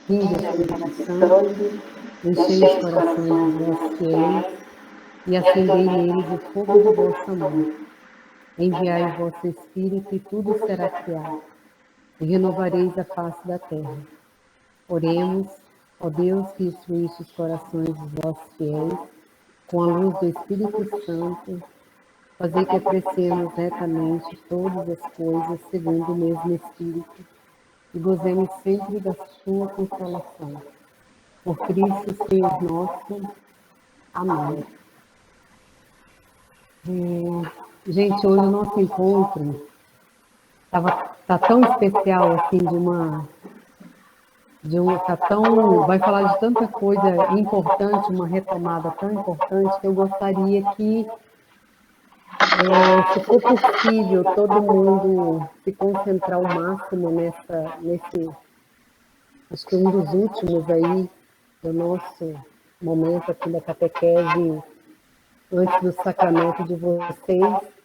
Vinde, Espírito Santo, enchei os corações dos vossos fiéis e acendei neles o fogo do vosso amor. Enviai o vosso Espírito e tudo será criado, e renovareis a face da terra. Oremos, ó Deus, que instruíste os corações dos vossos fiéis, com a luz do Espírito Santo, fazei que apreciemos retamente todas as coisas segundo o mesmo Espírito, e gozemos sempre da sua consolação. Por Cristo, Senhor nosso. Amém. Gente, hoje o nosso encontro tá tão especial, assim, vai falar de tanta coisa importante, uma retomada tão importante, que eu gostaria que, se for possível, todo mundo se concentrar ao máximo nesse, acho que um dos últimos aí, do nosso momento aqui da catequese, antes do sacramento de vocês,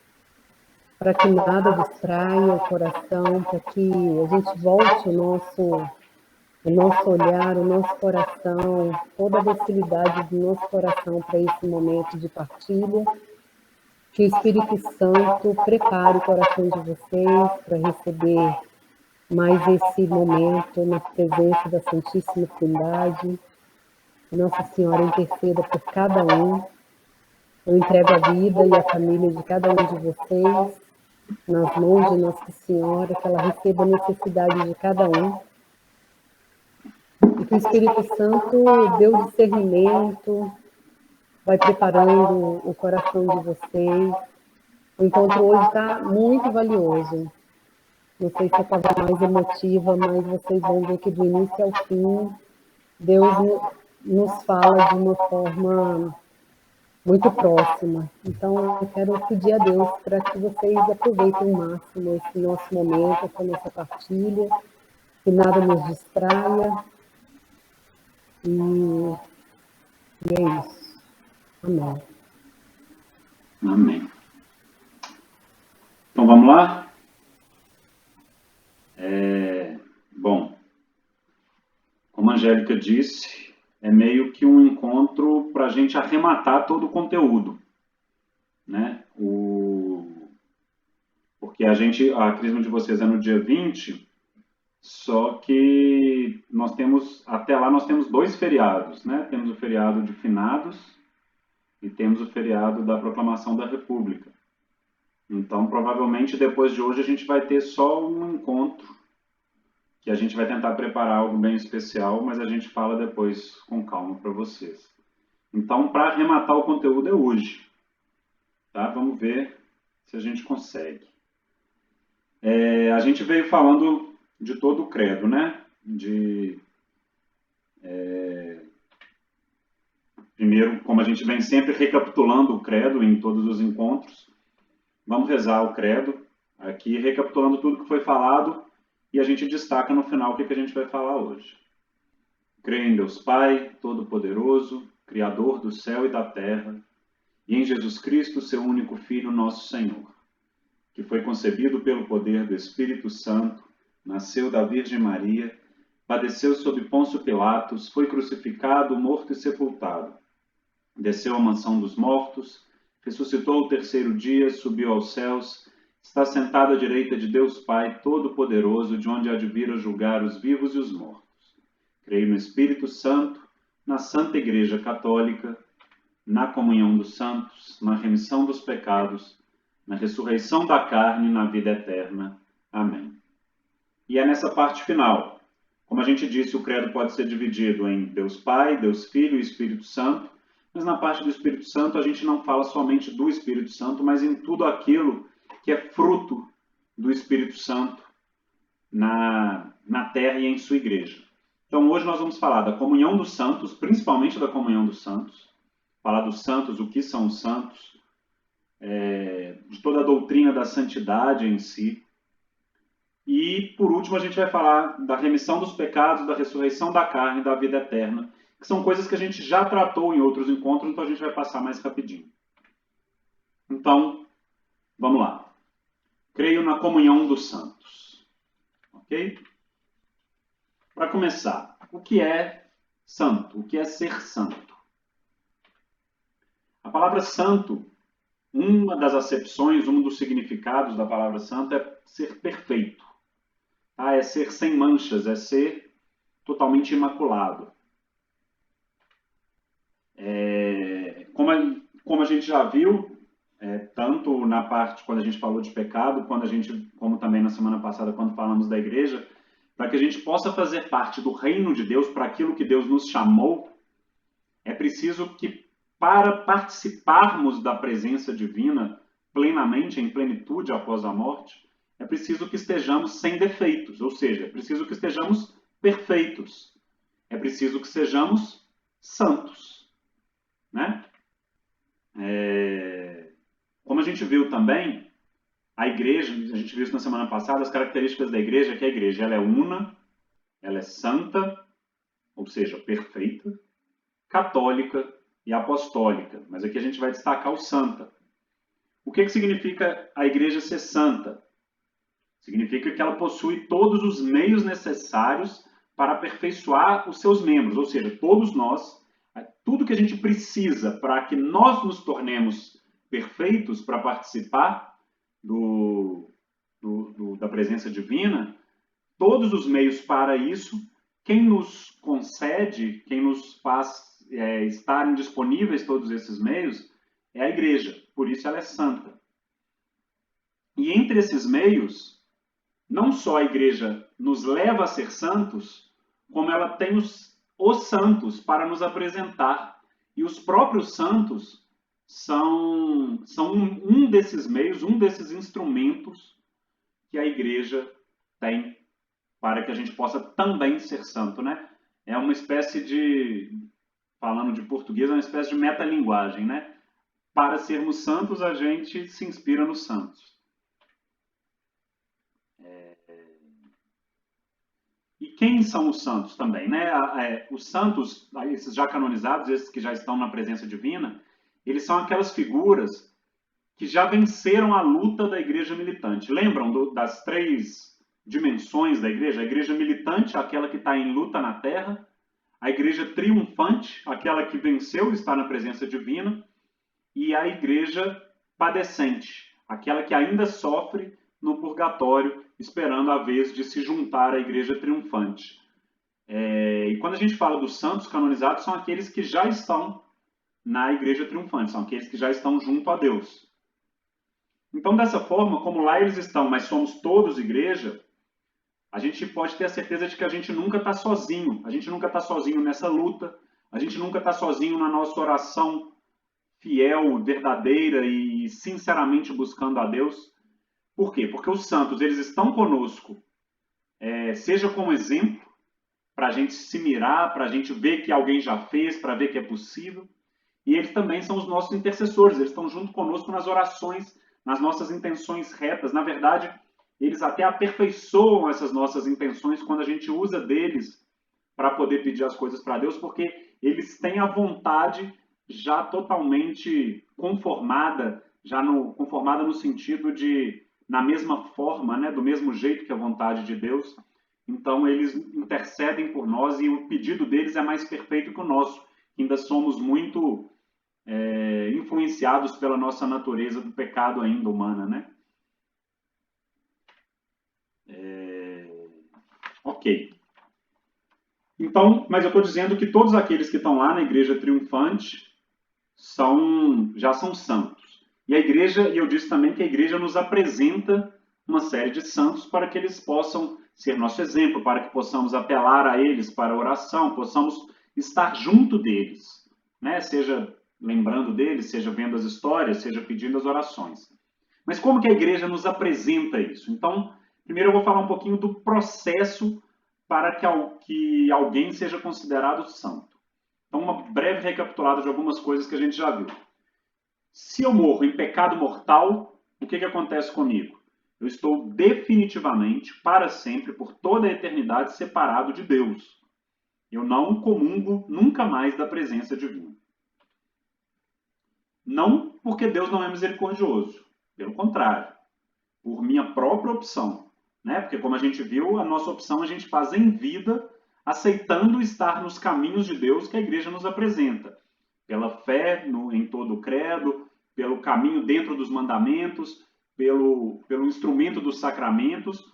para que nada distraia o coração, para que a gente volte o nosso olhar, o nosso coração, toda a docilidade do nosso coração para esse momento de partilha. Que o Espírito Santo prepare o coração de vocês para receber mais esse momento na presença da Santíssima Trindade. Nossa Senhora interceda por cada um. Eu entrego a vida e a família de cada um de vocês nas mãos de Nossa Senhora, que ela receba a necessidade de cada um. E que o Espírito Santo dê o discernimento, vai preparando o coração de vocês. O encontro hoje está muito valioso. Não sei se eu estava mais emotiva, mas vocês vão ver que do início ao fim, Deus nos fala de uma forma muito próxima. Então, eu quero pedir a Deus para que vocês aproveitem o máximo esse nosso momento, essa nossa partilha, que nada nos distraia. E é isso. Amém. Amém. Então, vamos lá? Bom, como a Angélica disse, é meio que um encontro para a gente arrematar todo o conteúdo, né? Porque a Crisma de vocês é no dia 20, só que até lá nós temos 2 feriados, né? Temos o feriado de Finados e temos o feriado da Proclamação da República. Então, provavelmente, depois de hoje, a gente vai ter só um encontro, que a gente vai tentar preparar algo bem especial, mas a gente fala depois com calma para vocês. Então, para arrematar o conteúdo é hoje. Tá? Vamos ver se a gente consegue. A gente veio falando de todo o credo, né? Primeiro, como a gente vem sempre recapitulando o credo em todos os encontros, vamos rezar o credo aqui, recapitulando tudo que foi falado, e a gente destaca no final o que a gente vai falar hoje. Creio em Deus Pai, Todo-Poderoso, Criador do céu e da terra, e em Jesus Cristo, seu único Filho, nosso Senhor, que foi concebido pelo poder do Espírito Santo, nasceu da Virgem Maria, padeceu sob Pôncio Pilatos, foi crucificado, morto e sepultado. Desceu à mansão dos mortos, ressuscitou ao 3º dia, subiu aos céus, está sentado à direita de Deus Pai Todo-Poderoso, de onde há de vir a julgar os vivos e os mortos. Creio no Espírito Santo, na Santa Igreja Católica, na comunhão dos santos, na remissão dos pecados, na ressurreição da carne e na vida eterna. Amém. E é nessa parte final. Como a gente disse, o credo pode ser dividido em Deus Pai, Deus Filho e Espírito Santo, mas na parte do Espírito Santo a gente não fala somente do Espírito Santo, mas em tudo aquilo que é fruto do Espírito Santo na Terra e em sua igreja. Então hoje nós vamos falar da comunhão dos santos, principalmente da comunhão dos santos, falar dos santos, o que são os santos, de toda a doutrina da santidade em si. E, por último, a gente vai falar da remissão dos pecados, da ressurreição da carne e da vida eterna, que são coisas que a gente já tratou em outros encontros, então a gente vai passar mais rapidinho. Então, vamos lá. Creio na comunhão dos santos. Ok? Para começar, o que é santo, o que é ser santo. A palavra santo, uma das acepções, um dos significados da palavra santo é ser perfeito. Tá? É ser sem manchas, é ser totalmente imaculado. Como a gente já viu, tanto na parte quando a gente falou de pecado, como também na semana passada quando falamos da igreja, para que a gente possa fazer parte do reino de Deus, para aquilo que Deus nos chamou, é preciso que, para participarmos da presença divina plenamente, em plenitude após a morte, é preciso que estejamos sem defeitos, ou seja, é preciso que estejamos perfeitos, é preciso que sejamos santos, né? Como a gente viu também, a igreja, a gente viu isso na semana passada, as características da igreja é que a igreja ela é una, ela é santa, ou seja, perfeita, católica e apostólica. Mas aqui a gente vai destacar o santa. O que significa a igreja ser santa? Significa que ela possui todos os meios necessários para aperfeiçoar os seus membros, ou seja, todos nós, tudo que a gente precisa para que nós nos tornemos perfeitos para participar da presença divina, todos os meios para isso, quem nos concede, quem nos faz estarem disponíveis todos esses meios, é a igreja. Por isso ela é santa. E entre esses meios, não só a igreja nos leva a ser santos, como ela tem os santos para nos apresentar. E os próprios santos são um desses meios, um desses instrumentos que a igreja tem para que a gente possa também ser santo, né? É uma espécie de, falando de português, é uma espécie de metalinguagem, né? Para sermos santos, a gente se inspira nos santos. E quem são os santos também, né? Os santos, esses já canonizados, esses que já estão na presença divina, eles são aquelas figuras que já venceram a luta da igreja militante. Lembram das 3 dimensões da igreja? A igreja militante, aquela que está em luta na terra. A igreja triunfante, aquela que venceu e está na presença divina. E a igreja padecente, aquela que ainda sofre no purgatório, esperando a vez de se juntar à igreja triunfante. E quando a gente fala dos santos canonizados, são aqueles que já estão na igreja triunfante, são aqueles que já estão junto a Deus. Então, dessa forma, como lá eles estão, mas somos todos igreja, a gente pode ter a certeza de que a gente nunca está sozinho. A gente nunca está sozinho nessa luta, a gente nunca está sozinho na nossa oração fiel, verdadeira e sinceramente buscando a Deus. Por quê? Porque os santos, eles estão conosco, seja como exemplo, para a gente se mirar, para a gente ver que alguém já fez, para ver que é possível. E eles também são os nossos intercessores, eles estão junto conosco nas orações, nas nossas intenções retas. Na verdade, eles até aperfeiçoam essas nossas intenções quando a gente usa deles para poder pedir as coisas para Deus, porque eles têm a vontade já totalmente conformada, conformada no sentido de, na mesma forma, né, do mesmo jeito que a vontade de Deus. Então, eles intercedem por nós e o pedido deles é mais perfeito que o nosso. Ainda somos muito influenciados pela nossa natureza do pecado ainda humana, né? Ok. Então, mas eu estou dizendo que todos aqueles que estão lá na igreja triunfante já são santos. E a igreja, e eu disse também que a igreja nos apresenta uma série de santos para que eles possam ser nosso exemplo, para que possamos apelar a eles para a oração, possamos estar junto deles, né? Seja lembrando deles, seja vendo as histórias, seja pedindo as orações. Mas como que a igreja nos apresenta isso? Então, primeiro eu vou falar um pouquinho do processo para que alguém seja considerado santo. Então, uma breve recapitulada de algumas coisas que a gente já viu. Se eu morro em pecado mortal, o que acontece comigo? Eu estou definitivamente, para sempre, por toda a eternidade, separado de Deus. Eu não comungo nunca mais da presença divina. Não porque Deus não é misericordioso. Pelo contrário. Por minha própria opção. Né? Porque, como a gente viu, a nossa opção a gente faz em vida aceitando estar nos caminhos de Deus que a igreja nos apresenta, pela fé em todo o credo, pelo caminho dentro dos mandamentos, pelo instrumento dos sacramentos,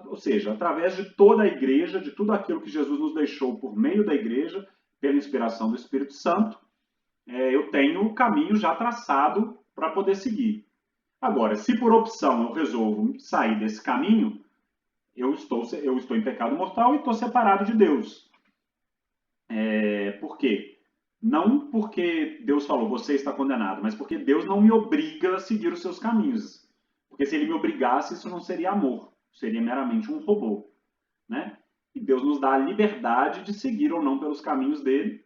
ou seja, através de toda a igreja, de tudo aquilo que Jesus nos deixou por meio da igreja, pela inspiração do Espírito Santo, eu tenho o caminho já traçado para poder seguir. Agora, se por opção eu resolvo sair desse caminho, eu estou em pecado mortal e estou separado de Deus. Por quê? Não porque Deus falou, você está condenado, mas porque Deus não me obriga a seguir os seus caminhos. Porque se ele me obrigasse, isso não seria amor, seria meramente um robô, né? E Deus nos dá a liberdade de seguir ou não pelos caminhos dele.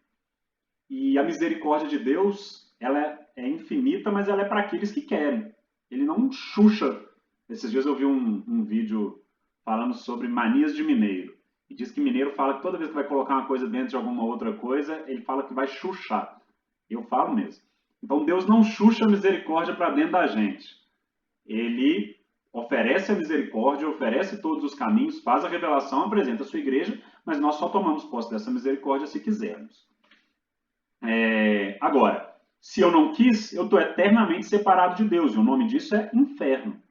E a misericórdia de Deus, ela é infinita, mas ela é para aqueles que querem. Ele não xuxa. Esses dias eu vi um vídeo falando sobre manias de mineiro. E diz que mineiro fala que toda vez que vai colocar uma coisa dentro de alguma outra coisa, ele fala que vai xuxar. Eu falo mesmo. Então Deus não xuxa a misericórdia para dentro da gente. Ele oferece a misericórdia, oferece todos os caminhos, faz a revelação, apresenta a sua igreja, mas nós só tomamos posse dessa misericórdia se quisermos. Agora, se eu não quis, eu estou eternamente separado de Deus, e o nome disso é inferno.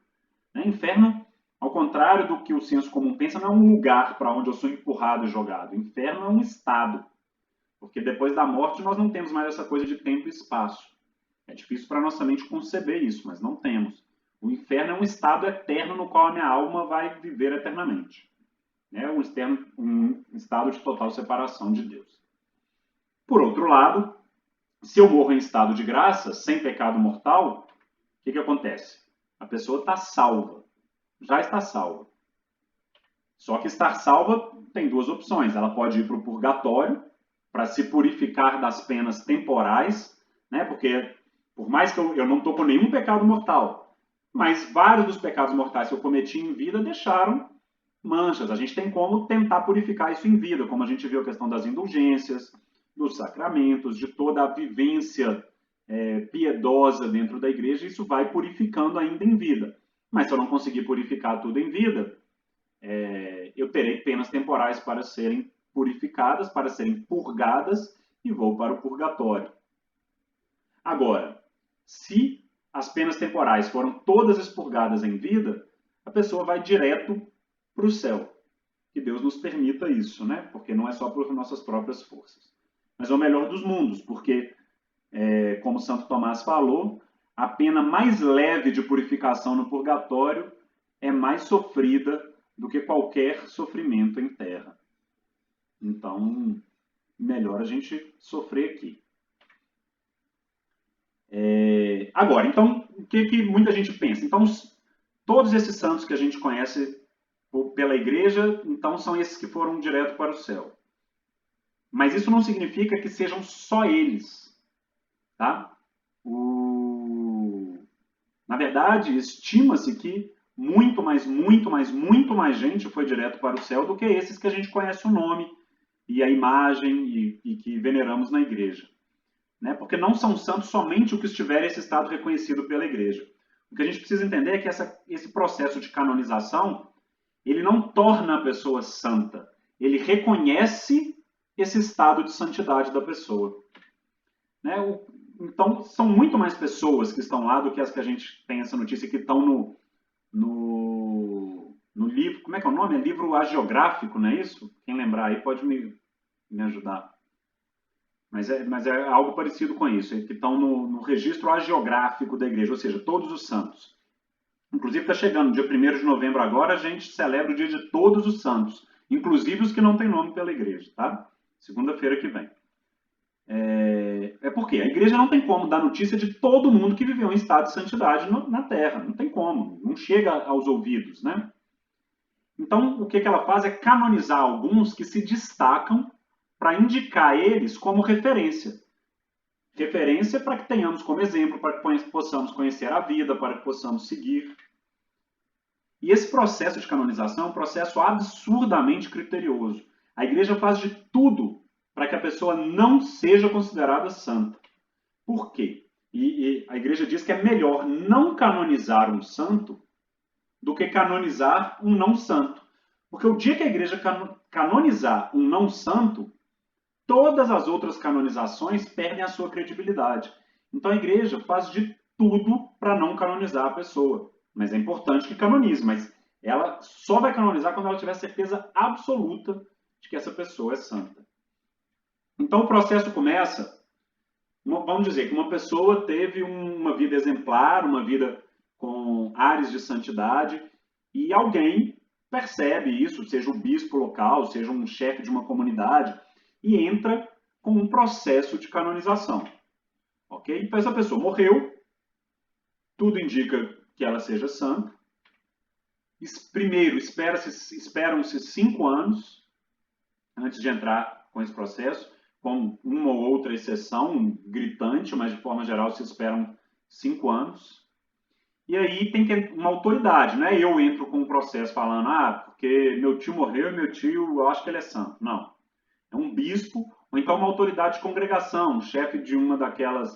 Inferno, ao contrário do que o senso comum pensa, não é um lugar para onde eu sou empurrado e jogado. Inferno é um estado, porque depois da morte nós não temos mais essa coisa de tempo e espaço. É difícil para nossa mente conceber isso, mas não temos. O inferno é um estado eterno no qual a minha alma vai viver eternamente. É um estado de total separação de Deus. Por outro lado, se eu morro em estado de graça, sem pecado mortal, o que acontece? A pessoa está salva. Já está salva. Só que estar salva tem duas opções. Ela pode ir para o purgatório, para se purificar das penas temporais, né? Porque por mais que eu não estou com nenhum pecado mortal, mas vários dos pecados mortais que eu cometi em vida deixaram manchas. A gente tem como tentar purificar isso em vida, como a gente viu a questão das indulgências, dos sacramentos, de toda a vivência piedosa dentro da igreja, isso vai purificando ainda em vida. Mas se eu não conseguir purificar tudo em vida, eu terei penas temporais para serem purificadas, para serem purgadas, e vou para o purgatório. Agora, se as penas temporais foram todas expurgadas em vida, a pessoa vai direto para o céu. Que Deus nos permita isso, né? Porque não é só por nossas próprias forças. Mas é o melhor dos mundos, porque, como Santo Tomás falou, a pena mais leve de purificação no purgatório é mais sofrida do que qualquer sofrimento em terra. Então, melhor a gente sofrer aqui. Agora, então, o que muita gente pensa? Então, todos esses santos que a gente conhece pela igreja, então são esses que foram direto para o céu. Mas isso não significa que sejam só eles. Tá? Na verdade, estima-se que muito mais gente foi direto para o céu do que esses que a gente conhece o nome e a imagem e que veneramos na igreja. Né? Porque não são santos somente os que estiverem esse estado reconhecido pela igreja. O que a gente precisa entender é que esse processo de canonização, ele não torna a pessoa santa. Ele reconhece esse estado de santidade da pessoa. Né? Então, são muito mais pessoas que estão lá do que as que a gente tem essa notícia que estão no livro. Como é que é o nome? É livro hagiográfico, não é isso? Quem lembrar aí pode me ajudar. Mas é algo parecido com isso, que estão no registro hagiográfico da igreja, ou seja, todos os santos. Inclusive está chegando, dia 1º de novembro agora, a gente celebra o dia de todos os santos, inclusive os que não têm nome pela igreja, tá? Segunda-feira que vem. Porque a igreja não tem como dar notícia de todo mundo que viveu em estado de santidade na Terra. Não tem como, não chega aos ouvidos, né? Então, o que ela faz é canonizar alguns que se destacam para indicar eles como referência. Referência para que tenhamos como exemplo, para que possamos conhecer a vida, para que possamos seguir. E esse processo de canonização é um processo absurdamente criterioso. A igreja faz de tudo para que a pessoa não seja considerada santa. Por quê? E a igreja diz que é melhor não canonizar um santo do que canonizar um não santo. Porque o dia que a igreja canonizar um não santo, todas as outras canonizações perdem a sua credibilidade. Então a igreja faz de tudo para não canonizar a pessoa. Mas é importante que canonize, mas ela só vai canonizar quando ela tiver certeza absoluta de que essa pessoa é santa. Então o processo começa, vamos dizer, que uma pessoa teve uma vida exemplar, uma vida com ares de santidade, e alguém percebe isso, seja o bispo local, seja um chefe de uma comunidade, e entra com um processo de canonização. Ok? Então essa pessoa morreu, tudo indica que ela seja santa. Primeiro, esperam-se 5 anos antes de entrar com esse processo, com uma ou outra exceção gritante, mas de forma geral se esperam 5 anos. E aí tem que uma autoridade, não é eu entro com um processo falando, porque meu tio morreu e meu tio, eu acho que ele é santo. Não. É um bispo, ou então uma autoridade de congregação, um chefe de uma daquelas,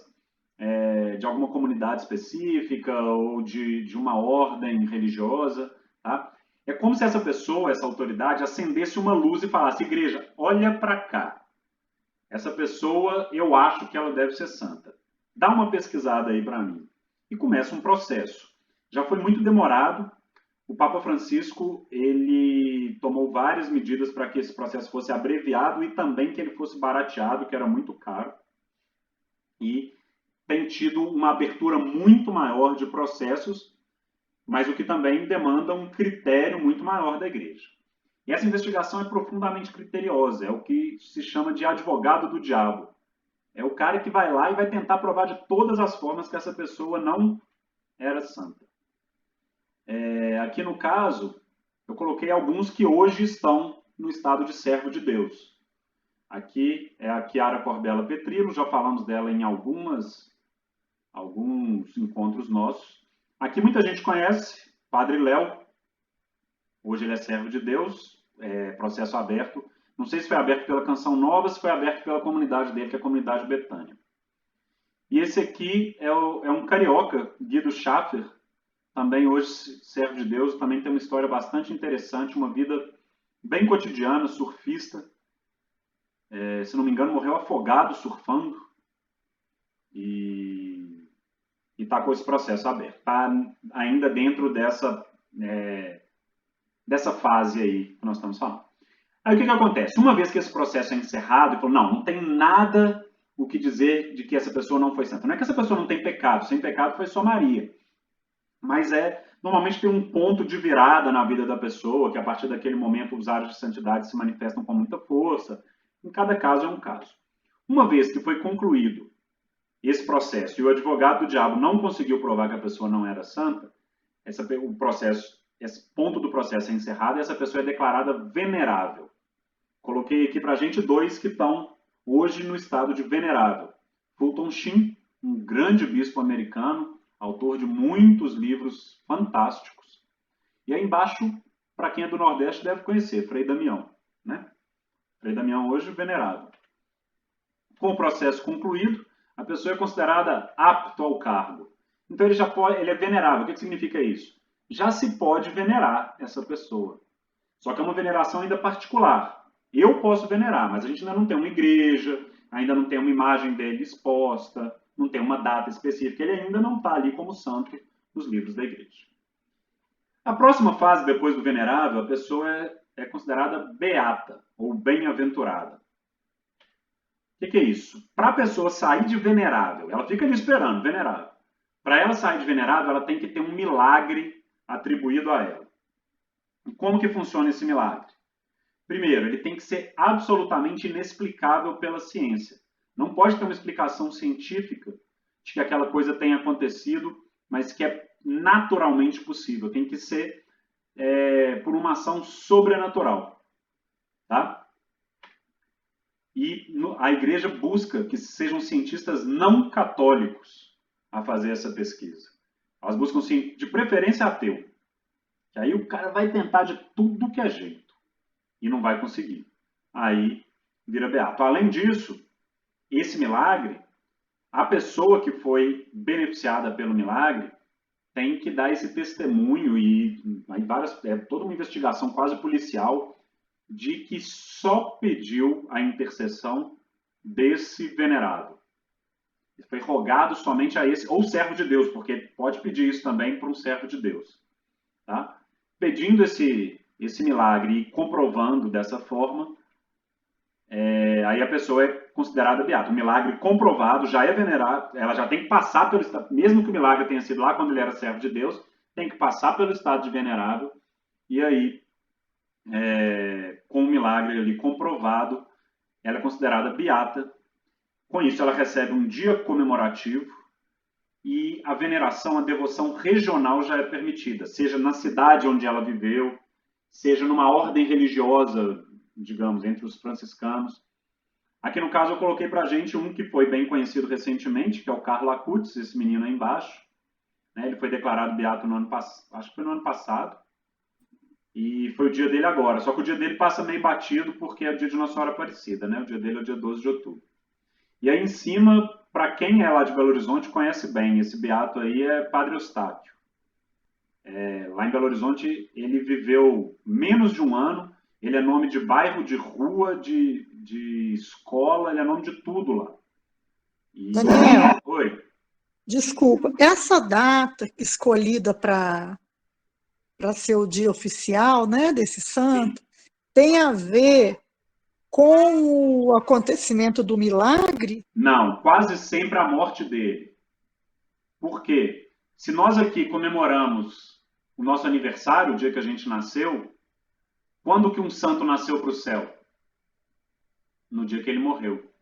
de alguma comunidade específica, ou de uma ordem religiosa, tá? É como se essa pessoa, essa autoridade, acendesse uma luz e falasse, igreja, olha para cá. Essa pessoa, eu acho que ela deve ser santa. Dá uma pesquisada aí para mim. E começa um processo. Já foi muito demorado. O Papa Francisco, ele tomou várias medidas para que esse processo fosse abreviado e também que ele fosse barateado, que era muito caro. E tem tido uma abertura muito maior de processos, mas o que também demanda um critério muito maior da igreja. E essa investigação é profundamente criteriosa, é o que se chama de advogado do diabo. É o cara que vai lá e vai tentar provar de todas as formas que essa pessoa não era santa. Aqui no caso, eu coloquei alguns que hoje estão no estado de servo de Deus. Aqui é a Chiara Corbella Petrilo, já falamos dela em alguns encontros nossos. Aqui muita gente conhece, Padre Léo, hoje ele é servo de Deus, processo aberto. Não sei se foi aberto pela Canção Nova, se foi aberto pela comunidade dele, que é a comunidade Betânia. E esse aqui é um carioca, Guido Schaffer, também hoje servo de Deus, também tem uma história bastante interessante, uma vida bem cotidiana, surfista. Se não me engano, morreu afogado surfando e está com esse processo aberto. Está ainda dentro dessa fase aí que nós estamos falando. Aí o que acontece? Uma vez que esse processo é encerrado, e falou, não tem nada o que dizer de que essa pessoa não foi santa. Não é que essa pessoa não tem pecado, sem pecado foi só Maria. Mas normalmente tem um ponto de virada na vida da pessoa, que a partir daquele momento os ares de santidade se manifestam com muita força. Em cada caso é um caso. Uma vez que foi concluído esse processo e o advogado do diabo não conseguiu provar que a pessoa não era santa, esse ponto do processo é encerrado e essa pessoa é declarada venerável. Coloquei aqui para a gente 2 que estão hoje no estado de venerável. Fulton Sheen, um grande bispo americano, autor de muitos livros fantásticos. E aí embaixo, para quem é do Nordeste, deve conhecer, Frei Damião. Né? Frei Damião hoje venerável. Com o processo concluído, a pessoa é considerada apto ao cargo. Então ele é venerável. O que significa isso? Já se pode venerar essa pessoa. Só que é uma veneração ainda particular. Eu posso venerar, mas a gente ainda não tem uma igreja, ainda não tem uma imagem dele exposta, não tem uma data específica. Ele ainda não está ali como santo nos livros da igreja. A próxima fase, depois do venerável, a pessoa é considerada beata ou bem-aventurada. O que é isso? Para a pessoa sair de venerável, ela fica ali esperando, venerável. Para ela sair de venerável, ela tem que ter um milagre atribuído a ela. E como que funciona esse milagre? Primeiro, ele tem que ser absolutamente inexplicável pela ciência. Não pode ter uma explicação científica de que aquela coisa tenha acontecido, mas que é naturalmente possível. Tem que ser por uma ação sobrenatural. Tá? E a igreja busca que sejam cientistas não católicos a fazer essa pesquisa. Elas buscam, de preferência, ateu. Que aí o cara vai tentar de tudo que é jeito e não vai conseguir. Aí vira beato. Além disso, esse milagre, a pessoa que foi beneficiada pelo milagre, tem que dar esse testemunho e aí toda uma investigação quase policial de que só pediu a intercessão desse venerado. Foi rogado somente a esse, ou servo de Deus, porque pode pedir isso também para um servo de Deus. Tá? Pedindo esse milagre e comprovando dessa forma, aí a pessoa é considerada beata. O milagre comprovado já é venerado, ela já tem que passar pelo estado, mesmo que o milagre tenha sido lá quando ele era servo de Deus, tem que passar pelo estado de venerável, e aí, com o milagre ali comprovado, ela é considerada beata. Com isso, ela recebe um dia comemorativo e a veneração, a devoção regional já é permitida, seja na cidade onde ela viveu, seja numa ordem religiosa, digamos, entre os franciscanos. Aqui no caso eu coloquei para a gente um que foi bem conhecido recentemente, que é o Carlo Acutis, esse menino aí embaixo. Ele foi declarado beato no ano passado, acho que foi no ano passado, e foi o dia dele agora. Só que o dia dele passa meio batido porque é o dia de Nossa Senhora Aparecida, né? O dia dele é o dia 12 de outubro. E aí em cima, para quem é lá de Belo Horizonte, conhece bem, esse beato aí é Padre Eustáquio. Lá em Belo Horizonte, ele viveu menos de um ano, ele é nome de bairro, de rua, de escola, ele é nome de tudo lá. Daniel, Oi. desculpa, essa data escolhida para ser o dia oficial, né, desse santo, tem a ver com o acontecimento do milagre? Não, quase sempre a morte dele. Por quê? Se nós aqui comemoramos o nosso aniversário, o dia que a gente nasceu, quando que um santo nasceu para o céu? No dia que ele morreu.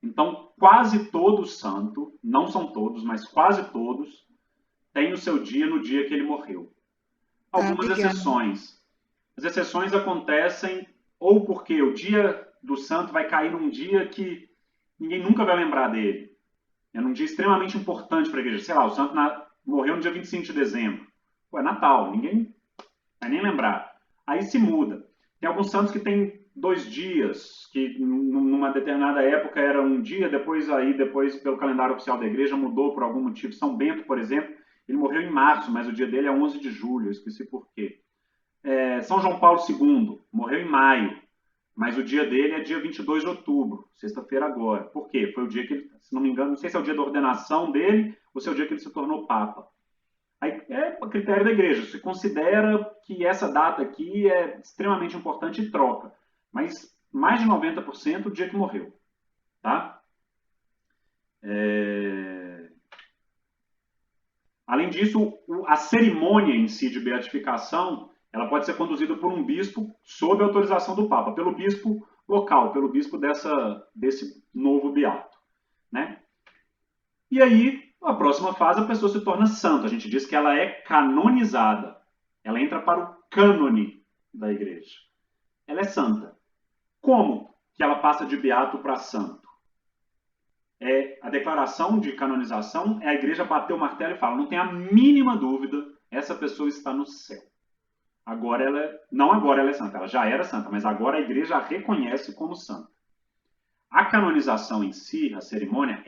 Então, quase todo santo, não são todos, mas quase todos, têm o seu dia no dia que ele morreu. Algumas exceções. As exceções acontecem ou porque o dia do santo vai cair num dia que ninguém nunca vai lembrar dele. É num dia extremamente importante para a igreja. Sei lá, o santo morreu no dia 25 de dezembro. Pô, é Natal, ninguém vai nem lembrar. Aí se muda. Tem alguns santos que têm 2 dias, que numa determinada época era um dia, depois pelo calendário oficial da igreja mudou por algum motivo. São Bento, por exemplo, ele morreu em março, mas o dia dele é 11 de julho, eu esqueci por quê. São João Paulo II, morreu em maio, mas o dia dele é dia 22 de outubro, sexta-feira agora. Por quê? Foi o dia que ele, se não me engano, não sei se é o dia da ordenação dele ou se é o dia que ele se tornou papa. Aí é a critério da igreja, se considera que essa data aqui é extremamente importante e troca. Mas mais de 90% o dia que morreu. Tá? Além disso, a cerimônia em si de beatificação, ela pode ser conduzida por um bispo sob autorização do Papa, pelo bispo local, pelo bispo desse novo beato. Né? E aí, a próxima fase, a pessoa se torna santa. A gente diz que ela é canonizada. Ela entra para o cânone da igreja. Ela é santa. Como que ela passa de beato para santo? A declaração de canonização é a igreja bater o martelo e fala, não tem a mínima dúvida, essa pessoa está no céu. Não agora ela é santa, ela já era santa, mas agora a igreja a reconhece como santa. A canonização em si, a cerimônia,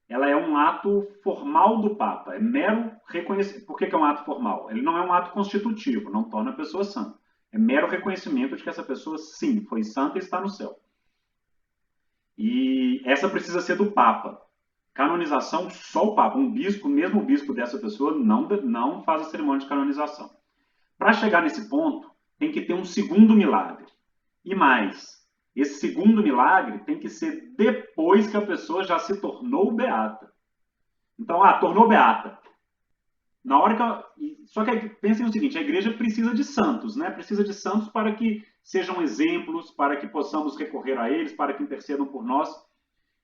ela é um ato formal do Papa, é mero reconhecimento. Por que é um ato formal? Ele não é um ato constitutivo, não torna a pessoa santa. É mero reconhecimento de que essa pessoa, sim, foi santa e está no céu. E essa precisa ser do Papa. Canonização, só o Papa. Um bispo, mesmo o bispo dessa pessoa, não faz a cerimônia de canonização. Para chegar nesse ponto, tem que ter um segundo milagre. E mais, esse segundo milagre tem que ser depois que a pessoa já se tornou beata. Então, tornou beata. Na hora só que pensem no seguinte, a igreja precisa de santos, né? Precisa de santos para que sejam exemplos, para que possamos recorrer a eles, para que intercedam por nós.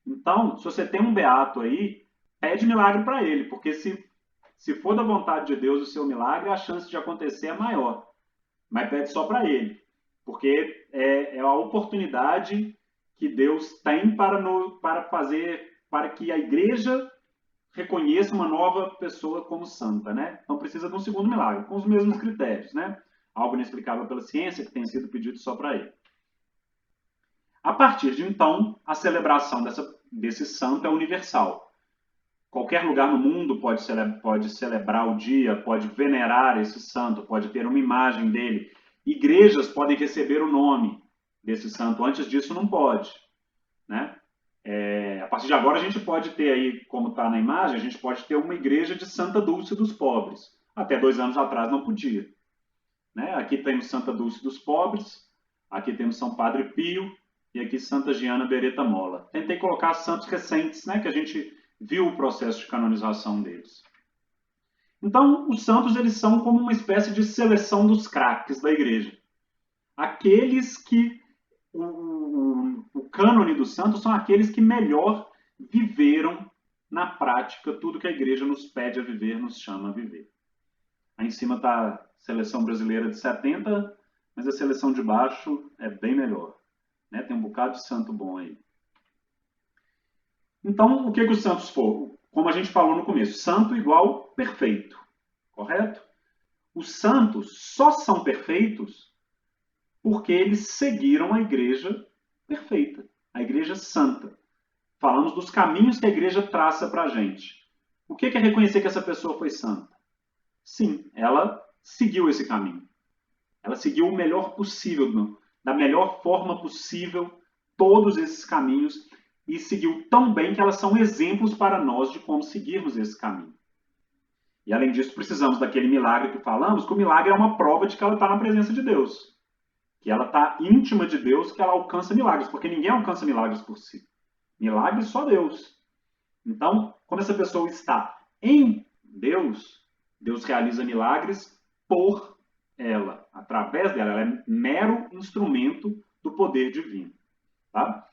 Então, se você tem um beato aí, pede milagre para ele, porque se for da vontade de Deus o seu milagre, a chance de acontecer é maior. Mas pede só para ele, porque é a oportunidade que Deus tem para fazer, para que a igreja reconheça uma nova pessoa como santa, né? Então precisa de um segundo milagre, com os mesmos critérios, né? Algo inexplicável pela ciência, que tem sido pedido só para ele. A partir de então, a celebração desse santo é universal. qualquer lugar no mundo pode celebrar o dia, pode venerar esse santo, pode ter uma imagem dele. Igrejas podem receber o nome desse santo. Antes disso, não pode, né? A partir de agora, a gente pode ter aí, como está na imagem, a gente pode ter uma igreja de Santa Dulce dos Pobres. Até 2 anos atrás não podia, né? Aqui temos Santa Dulce dos Pobres, aqui temos São Padre Pio e aqui Santa Giana Beretta Molla. Tentei colocar santos recentes, né? Que a gente viu o processo de canonização deles. Então, os santos eles são como uma espécie de seleção dos craques da igreja. Aqueles que... O cânone dos santos são aqueles que melhor viveram na prática tudo que a igreja nos pede a viver, nos chama a viver. Aí em cima está a seleção brasileira de 70, mas a seleção de baixo é bem melhor, né? Tem um bocado de santo bom aí. Então, o que os santos foram? Como a gente falou no começo, santo igual perfeito, correto? Os santos só são perfeitos porque eles seguiram a igreja perfeita, a igreja santa. Falamos dos caminhos que a igreja traça para a gente. O que é reconhecer que essa pessoa foi santa? Sim, ela seguiu esse caminho. Ela seguiu o melhor possível, da melhor forma possível, todos esses caminhos, e seguiu tão bem que elas são exemplos para nós de como seguirmos esse caminho. E além disso, precisamos daquele milagre que falamos, que o milagre é uma prova de que ela está na presença de Deus. Que ela está íntima de Deus, que ela alcança milagres, porque ninguém alcança milagres por si. Milagres só Deus. Então, como essa pessoa está em Deus, Deus realiza milagres por ela, através dela. Ela é mero instrumento do poder divino. Tá?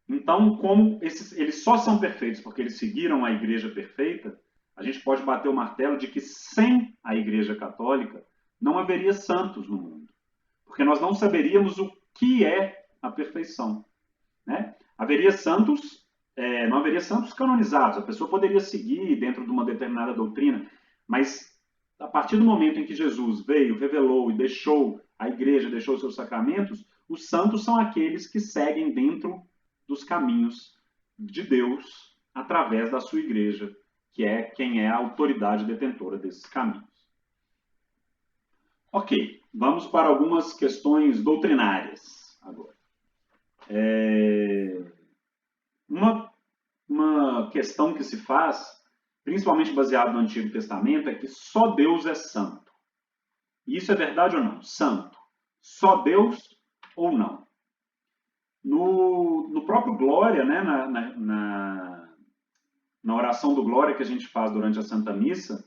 Então, como eles só são perfeitos porque eles seguiram a igreja perfeita, a gente pode bater o martelo de que sem a igreja católica não haveria santos no mundo. Porque nós não saberíamos o que é a perfeição, né? Não haveria santos canonizados. A pessoa poderia seguir dentro de uma determinada doutrina, mas a partir do momento em que Jesus veio, revelou e deixou a igreja, deixou os seus sacramentos, os santos são aqueles que seguem dentro dos caminhos de Deus através da sua igreja, que é quem é a autoridade detentora desses caminhos. Ok, vamos para algumas questões doutrinárias agora. Uma questão que se faz, principalmente baseado no Antigo Testamento, é que só Deus é santo. E isso é verdade ou não? Santo. Só Deus ou não? No próprio Glória, né, na oração do Glória que a gente faz durante a Santa Missa,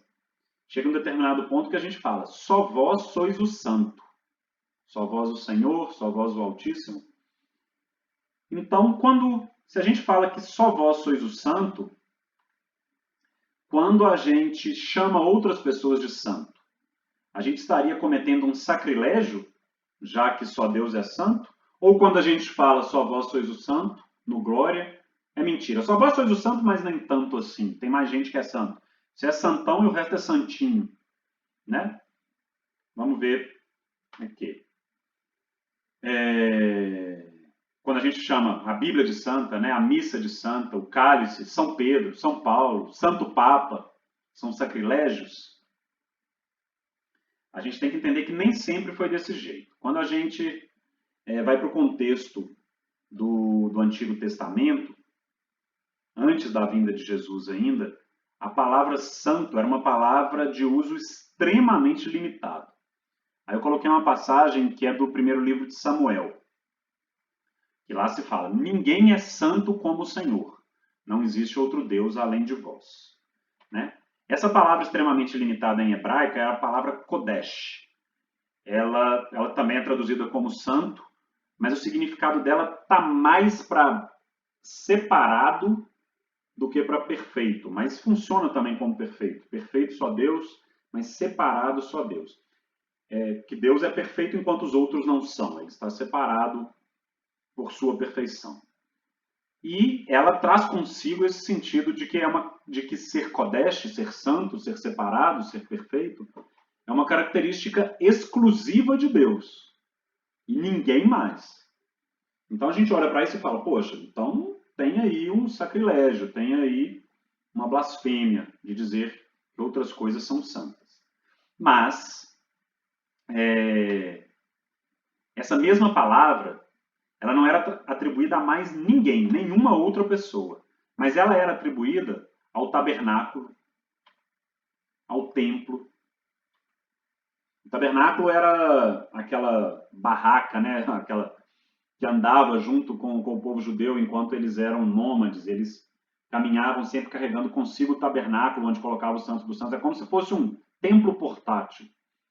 chega um determinado ponto que a gente fala: só vós sois o santo. Só vós o Senhor, só vós o Altíssimo. Então, se a gente fala que só vós sois o santo, quando a gente chama outras pessoas de santo, a gente estaria cometendo um sacrilégio, já que só Deus é santo? Ou quando a gente fala só vós sois o santo, no Glória, é mentira. Só vós sois o santo, mas nem tanto assim. Tem mais gente que é santo. Você é santão e o resto é santinho, né? Vamos ver aqui. Quando a gente chama a Bíblia de santa, né? A missa de santa, o cálice, São Pedro, São Paulo, Santo Papa, são sacrilégios. A gente tem que entender que nem sempre foi desse jeito. Quando a gente vai para o contexto do Antigo Testamento, antes da vinda de Jesus ainda, a palavra santo era uma palavra de uso extremamente limitado. Aí eu coloquei uma passagem que é do primeiro livro de Samuel, que lá se fala: ninguém é santo como o Senhor, não existe outro Deus além de vós. Né? Essa palavra extremamente limitada em hebraico é a palavra Kodesh. Ela também é traduzida como santo, mas o significado dela está mais para separado do que para perfeito, mas funciona também como perfeito. Perfeito só Deus, mas separado só Deus. Que Deus é perfeito enquanto os outros não são. Ele está separado por sua perfeição. E ela traz consigo esse sentido de que ser Kodesh, ser santo, ser separado, ser perfeito, é uma característica exclusiva de Deus. E ninguém mais. Então a gente olha para isso e fala: poxa, então tem aí um sacrilégio, tem aí uma blasfêmia de dizer que outras coisas são santas. Mas essa mesma palavra, ela não era atribuída a mais ninguém, nenhuma outra pessoa, mas ela era atribuída ao tabernáculo, ao templo. O tabernáculo era aquela barraca, né? Aquela que andava junto com o povo judeu enquanto eles eram nômades. Eles caminhavam sempre carregando consigo o tabernáculo onde colocava o Santo dos Santos. É como se fosse um templo portátil.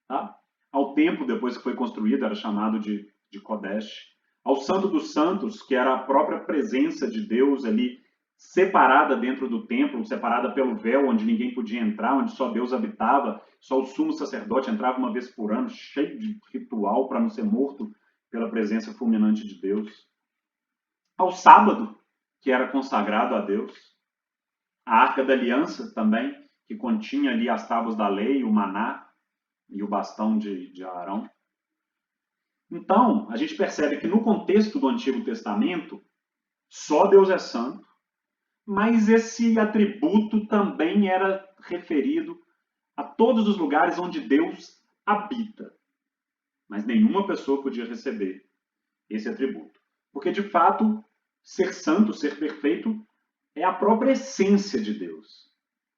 Tá? Ao templo, depois que foi construído, era chamado de Kodesh. Ao Santo dos Santos, que era a própria presença de Deus ali, separada dentro do templo, separada pelo véu, onde ninguém podia entrar, onde só Deus habitava, só o sumo sacerdote entrava uma vez por ano, cheio de ritual para não ser morto pela presença fulminante de Deus. Ao sábado, que era consagrado a Deus. A Arca da Aliança também, que continha ali as tábuas da lei, o maná e o bastão de Arão. Então, a gente percebe que no contexto do Antigo Testamento, só Deus é santo, mas esse atributo também era referido a todos os lugares onde Deus habita. Mas nenhuma pessoa podia receber esse atributo. Porque, de fato, ser santo, ser perfeito, é a própria essência de Deus.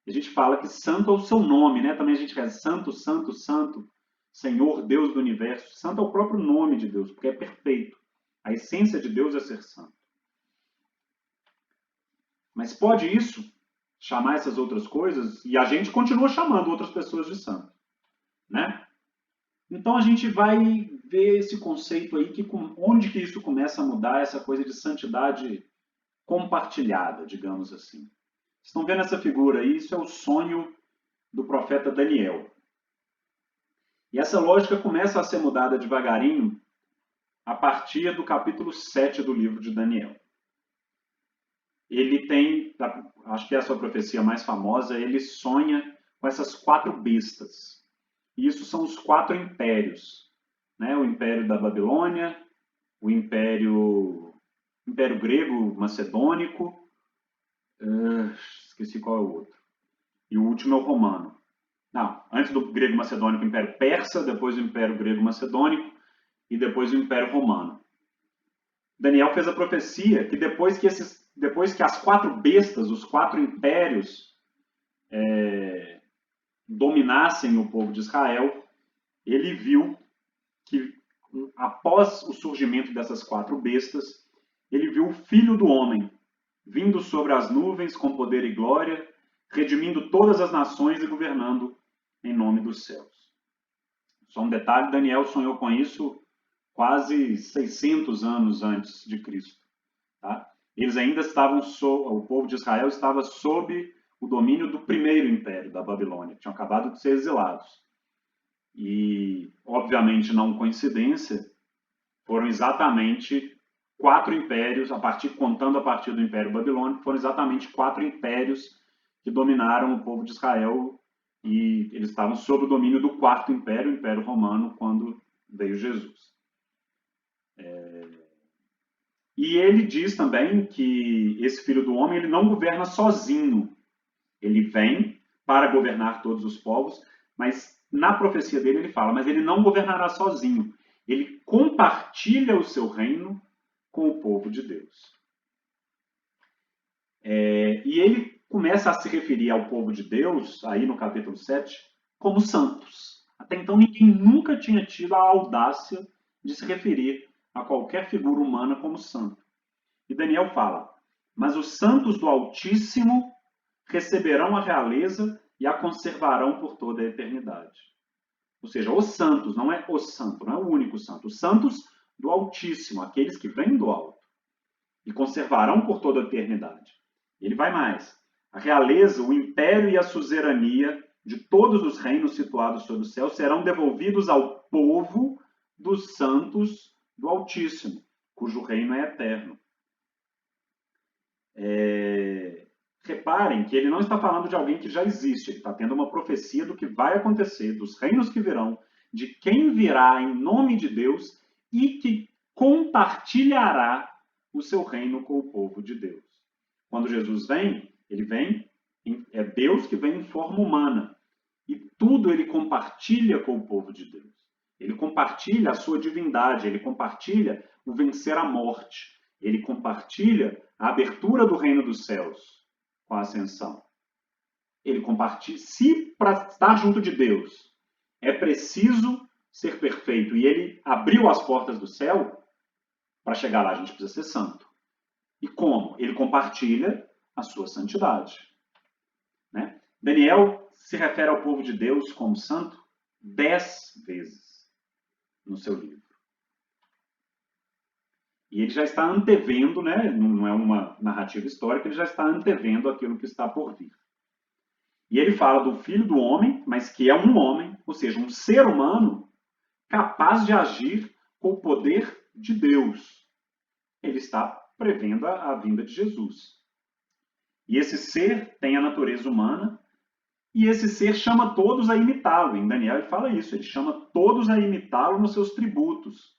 A gente fala que santo é o seu nome, né? Também a gente reza santo, santo, santo, Senhor, Deus do universo. Santo é o próprio nome de Deus, porque é perfeito. A essência de Deus é ser santo. Mas pode isso chamar essas outras coisas e a gente continua chamando outras pessoas de santo, né? Então a gente vai ver esse conceito aí, onde que isso começa a mudar, essa coisa de santidade compartilhada, digamos assim. Vocês estão vendo essa figura aí? Isso é o sonho do profeta Daniel. E essa lógica começa a ser mudada devagarinho a partir do capítulo 7 do livro de Daniel. Ele tem, acho que é a sua profecia mais famosa, ele sonha com essas 4 bestas. E isso são os 4 impérios, né? O Império da Babilônia, o Império Grego Macedônico, esqueci qual é o outro. E o último é o Romano. Não, antes do Grego Macedônico, o Império Persa, depois o Império Grego Macedônico e depois o Império Romano. Daniel fez a profecia que depois que as 4 bestas, os 4 impérios, dominassem o povo de Israel, ele viu que, após o surgimento dessas 4 bestas, ele viu o Filho do Homem vindo sobre as nuvens com poder e glória, redimindo todas as nações e governando em nome dos céus. Só um detalhe, Daniel sonhou com isso quase 600 anos antes de Cristo. Tá? Eles ainda estavam, o povo de Israel estava sob o domínio do primeiro império, da Babilônia. Tinham acabado de ser exilados. E, obviamente, não coincidência, foram exatamente 4 impérios, contando a partir do Império Babilônico, foram exatamente 4 impérios que dominaram o povo de Israel e eles estavam sob o domínio do 4º império, o Império Romano, quando veio Jesus. E ele diz também que esse Filho do Homem ele não governa sozinho. Ele vem para governar todos os povos, mas na profecia dele ele fala, mas ele não governará sozinho. Ele compartilha o seu reino com o povo de Deus. E ele começa a se referir ao povo de Deus, aí no capítulo 7, como santos. Até então ninguém nunca tinha tido a audácia de se referir a qualquer figura humana como santo. E Daniel fala, mas os santos do Altíssimo receberão a realeza e a conservarão por toda a eternidade. Ou seja, os santos, não é o santo, não é o único santo. Os santos do Altíssimo, aqueles que vêm do alto, e conservarão por toda a eternidade. Ele vai mais. A realeza, o império e a suzerania de todos os reinos situados sob o céu serão devolvidos ao povo dos santos do Altíssimo, cujo reino é eterno. Reparem que ele não está falando de alguém que já existe, ele está tendo uma profecia do que vai acontecer, dos reinos que virão, de quem virá em nome de Deus e que compartilhará o seu reino com o povo de Deus. quando Jesus vem, é Deus que vem em forma humana. E tudo ele compartilha com o povo de Deus. Ele compartilha a sua divindade, ele compartilha o vencer a morte, ele compartilha a abertura do reino dos céus com a ascensão. Ele compartilha, se para estar junto de Deus é preciso ser perfeito e ele abriu as portas do céu, para chegar lá a gente precisa ser santo. E como? Ele compartilha a sua santidade. Né? Daniel se refere ao povo de Deus como santo 10 vezes no seu livro. E ele já está antevendo, né? Não é uma narrativa histórica, ele já está antevendo aquilo que está por vir. E ele fala do Filho do Homem, mas que é um homem, ou seja, um ser humano capaz de agir com o poder de Deus. Ele está prevendo a vinda de Jesus. E esse ser tem a natureza humana, e esse ser chama todos a imitá-lo. Em Daniel ele fala isso, ele chama todos a imitá-lo nos seus tributos.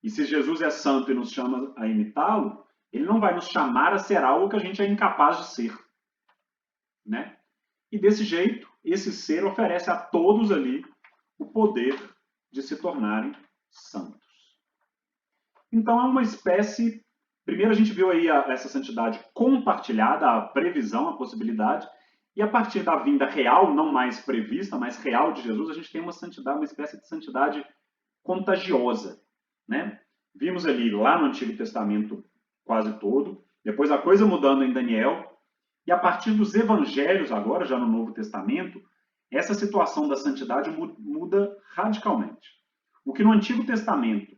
E se Jesus é santo e nos chama a imitá-lo, ele não vai nos chamar a ser algo que a gente é incapaz de ser. Né? E desse jeito, esse ser oferece a todos ali o poder de se tornarem santos. Então é uma espécie... Primeiro a gente viu aí essa santidade compartilhada, a previsão, a possibilidade, e a partir da vinda real, não mais prevista, mas real de Jesus, a gente tem uma santidade, uma espécie de santidade contagiosa. Né? Vimos ali lá no Antigo Testamento quase todo, depois a coisa mudando em Daniel, e a partir dos evangelhos agora, já no Novo Testamento, essa situação da santidade muda radicalmente. O que no Antigo Testamento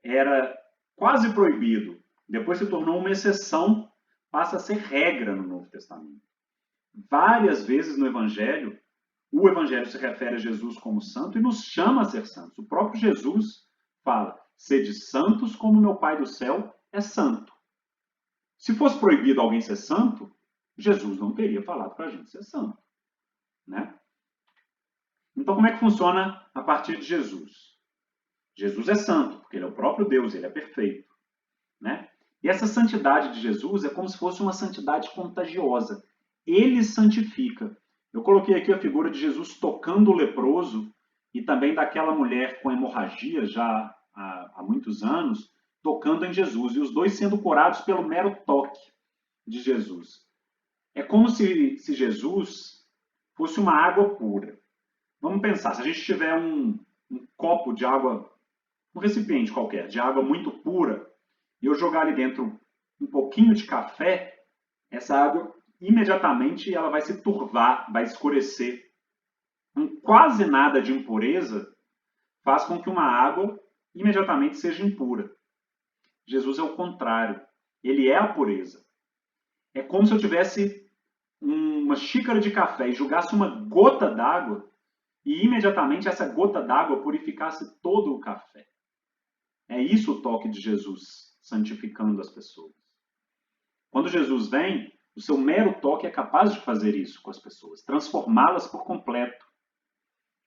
era quase proibido, depois se tornou uma exceção, passa a ser regra no Novo Testamento. Várias vezes no Evangelho, o Evangelho se refere a Jesus como santo e nos chama a ser santos. O próprio Jesus fala, sede santos como meu Pai do céu é santo. Se fosse proibido alguém ser santo, Jesus não teria falado para a gente ser santo. Né? Então, como é que funciona a partir de Jesus? Jesus é santo, porque ele é o próprio Deus, ele é perfeito. Né? E essa santidade de Jesus é como se fosse uma santidade contagiosa. Ele santifica. Eu coloquei aqui a figura de Jesus tocando o leproso e também daquela mulher com hemorragia já há muitos anos, tocando em Jesus. E os dois sendo curados pelo mero toque de Jesus. É como se Jesus fosse uma água pura. Vamos pensar, se a gente tiver um copo de água, um recipiente qualquer, de água muito pura, e eu jogar ali dentro um pouquinho de café, essa água imediatamente ela vai se turvar, vai escurecer. Quase nada de impureza faz com que uma água imediatamente seja impura. Jesus é o contrário. Ele é a pureza. É como se eu tivesse uma xícara de café e jogasse uma gota d'água e imediatamente essa gota d'água purificasse todo o café. É isso o toque de Jesus, santificando as pessoas. Quando Jesus vem, o seu mero toque é capaz de fazer isso com as pessoas, transformá-las por completo.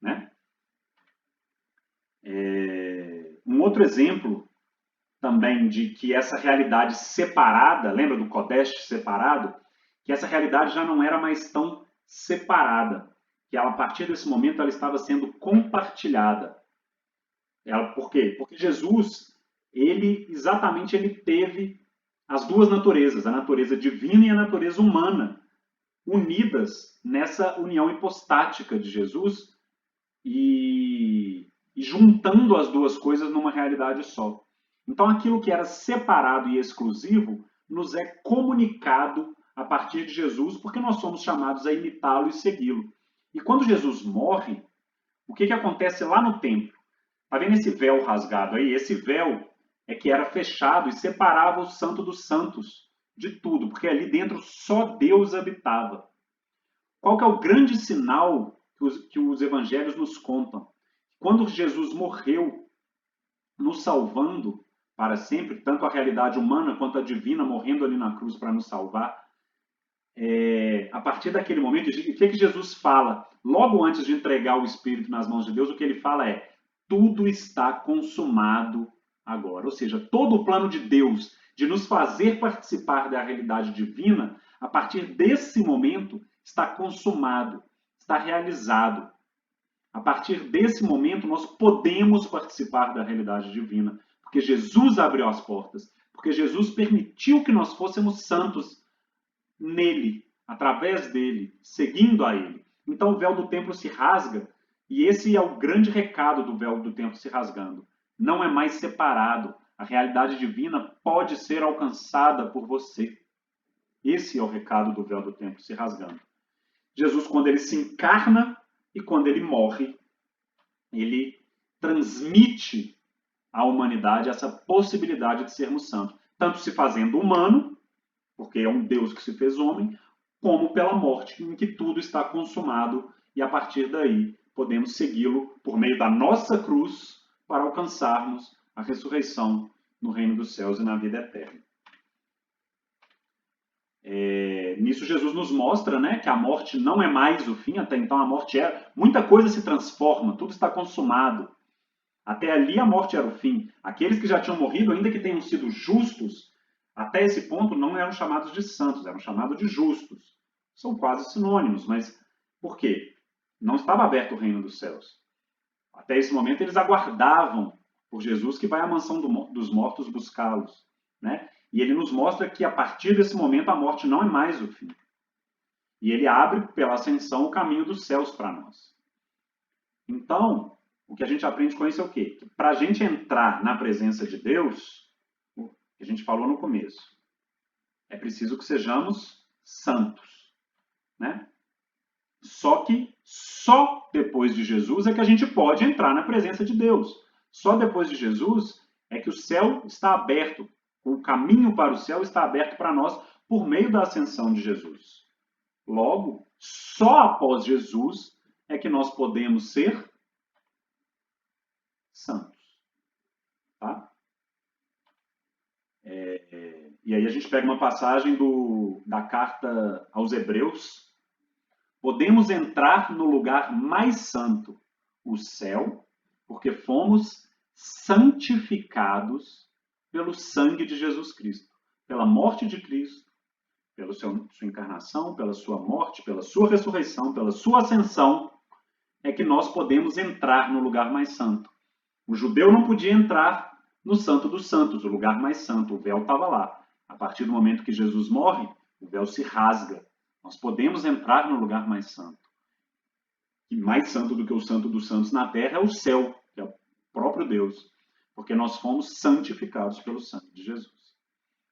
Né? Um outro exemplo também de que essa realidade separada, lembra do Kodesh separado? Que essa realidade já não era mais tão separada, que ela, a partir desse momento ela estava sendo compartilhada. Por quê? Porque Jesus, ele teve as duas naturezas, a natureza divina e a natureza humana, unidas nessa união hipostática de Jesus e juntando as duas coisas numa realidade só. Então, aquilo que era separado e exclusivo nos é comunicado a partir de Jesus, porque nós somos chamados a imitá-lo e segui-lo. E quando Jesus morre, o que acontece lá no templo? Está vendo esse véu rasgado aí? Esse véu é que era fechado e separava o santo dos santos de tudo, porque ali dentro só Deus habitava. Qual que é o grande sinal que os evangelhos nos contam? Quando Jesus morreu, nos salvando para sempre, tanto a realidade humana quanto a divina morrendo ali na cruz para nos salvar, a partir daquele momento, o que Jesus fala? Logo antes de entregar o Espírito nas mãos de Deus, o que ele fala é: tudo está consumado agora. Ou seja, todo o plano de Deus de nos fazer participar da realidade divina, a partir desse momento está consumado, está realizado. A partir desse momento nós podemos participar da realidade divina, porque Jesus abriu as portas, porque Jesus permitiu que nós fôssemos santos nele, através dele, seguindo a ele. Então o véu do templo se rasga, e esse é o grande recado do véu do templo se rasgando. Não é mais separado. A realidade divina pode ser alcançada por você. Esse é o recado do véu do templo se rasgando. Jesus, quando ele se encarna e quando ele morre, ele transmite à humanidade essa possibilidade de sermos santos. Tanto se fazendo humano, porque é um Deus que se fez homem, como pela morte, em que tudo está consumado e a partir daí podemos segui-lo por meio da nossa cruz para alcançarmos a ressurreição no reino dos céus e na vida eterna. Nisso Jesus nos mostra, né, que a morte não é mais o fim. Até então a morte era... Muita coisa se transforma, tudo está consumado. Até ali a morte era o fim. Aqueles que já tinham morrido, ainda que tenham sido justos, até esse ponto não eram chamados de santos, eram chamados de justos. São quase sinônimos, mas por quê? Não estava aberto o reino dos céus. Até esse momento eles aguardavam por Jesus, que vai à mansão dos mortos buscá-los, né? E ele nos mostra que a partir desse momento a morte não é mais o fim. E ele abre pela ascensão o caminho dos céus para nós. Então, o que a gente aprende com isso é o quê? Que para a gente entrar na presença de Deus, o que a gente falou no começo, é preciso que sejamos santos, né? Só que só depois de Jesus é que a gente pode entrar na presença de Deus. Só depois de Jesus é que o céu está aberto, o caminho para o céu está aberto para nós por meio da ascensão de Jesus. Logo, só após Jesus é que nós podemos ser santos. Tá? E aí a gente pega uma passagem da carta aos Hebreus. Podemos entrar no lugar mais santo, o céu, porque fomos santificados pelo sangue de Jesus Cristo, pela morte de Cristo, pela sua encarnação, pela sua morte, pela sua ressurreição, pela sua ascensão, é que nós podemos entrar no lugar mais santo. O judeu não podia entrar no Santo dos Santos, o lugar mais santo, o véu estava lá. A partir do momento que Jesus morre, o véu se rasga. Nós podemos entrar no lugar mais santo. E mais santo do que o Santo dos Santos na terra é o céu, que é o próprio Deus, porque nós fomos santificados pelo sangue de Jesus.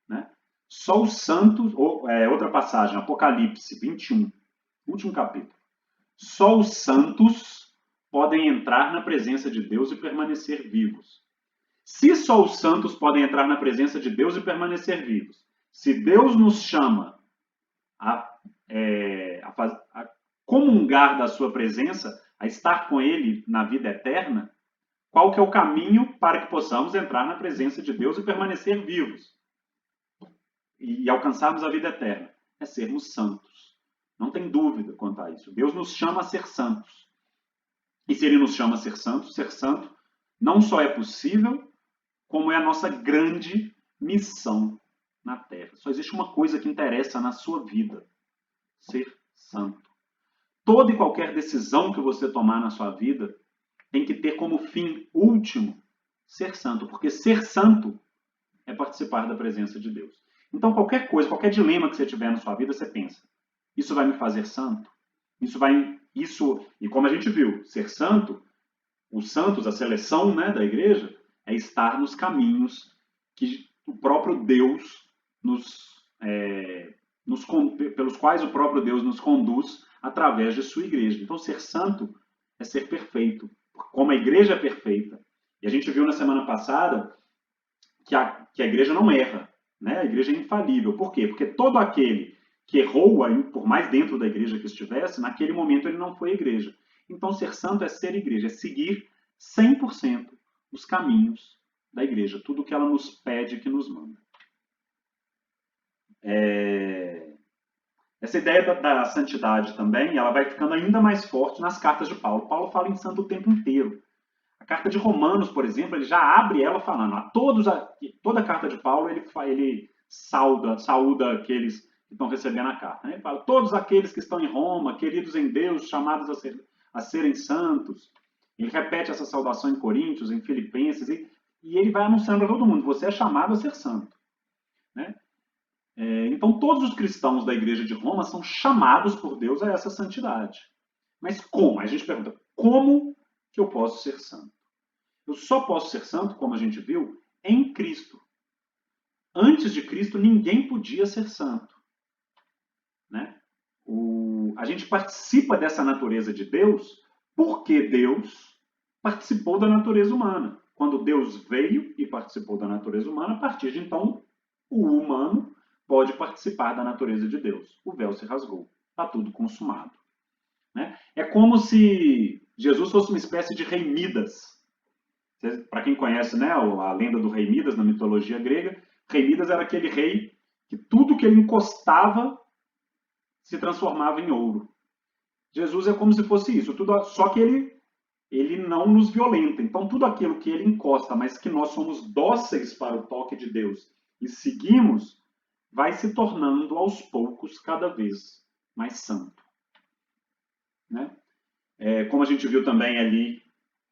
Né? Só os santos, outra passagem, Apocalipse 21, último capítulo. Só os santos podem entrar na presença de Deus e permanecer vivos. Se só os santos podem entrar na presença de Deus e permanecer vivos, se Deus nos chama a comungar da sua presença, a estar com Ele na vida eterna, qual que é o caminho para que possamos entrar na presença de Deus e permanecer vivos? E alcançarmos a vida eterna? É sermos santos. Não tem dúvida quanto a isso. Deus nos chama a ser santos. E se Ele nos chama a ser santo não só é possível, como é a nossa grande missão na Terra. Só existe uma coisa que interessa na sua vida: ser santo. Toda e qualquer decisão que você tomar na sua vida tem que ter como fim último ser santo, porque ser santo é participar da presença de Deus. Então, qualquer coisa, qualquer dilema que você tiver na sua vida, você pensa: isso vai me fazer santo? E como a gente viu, ser santo, os santos, a seleção, né, da igreja, é estar nos caminhos que o próprio Deus pelos quais o próprio Deus nos conduz através de sua igreja. Então, ser santo é ser perfeito, como a igreja é perfeita. E a gente viu na semana passada que a igreja não erra, né? A igreja é infalível. Por quê? Porque todo aquele que errou, por mais dentro da igreja que estivesse, naquele momento ele não foi igreja. Então, ser santo é ser igreja, é seguir 100% os caminhos da igreja, tudo que ela nos pede, que nos manda. Essa ideia da santidade também, ela vai ficando ainda mais forte nas cartas de Paulo. Paulo fala em santo o tempo inteiro. A carta de Romanos, por exemplo, ele já abre ela falando a todos, toda a carta de Paulo ele saúda aqueles que estão recebendo a carta. Né? Ele fala, todos aqueles que estão em Roma, queridos em Deus, chamados a serem santos. Ele repete essa saudação em Coríntios, em Filipenses, e ele vai anunciando para todo mundo, você é chamado a ser santo. Né? Então, todos os cristãos da igreja de Roma são chamados por Deus a essa santidade. Mas como? A gente pergunta, como que eu posso ser santo? Eu só posso ser santo, como a gente viu, em Cristo. Antes de Cristo, ninguém podia ser santo. Né? A gente participa dessa natureza de Deus porque Deus participou da natureza humana. Quando Deus veio e participou da natureza humana, a partir de então, o humano pode participar da natureza de Deus. O véu se rasgou. Está tudo consumado. Né? É como se Jesus fosse uma espécie de rei Midas. Para quem conhece, né, a lenda do rei Midas na mitologia grega, rei Midas era aquele rei que tudo que ele encostava se transformava em ouro. Jesus é como se fosse isso, só que ele não nos violenta. Então, tudo aquilo que ele encosta, mas que nós somos dóceis para o toque de Deus e seguimos, vai se tornando aos poucos cada vez mais santo. Né? Como a gente viu também ali,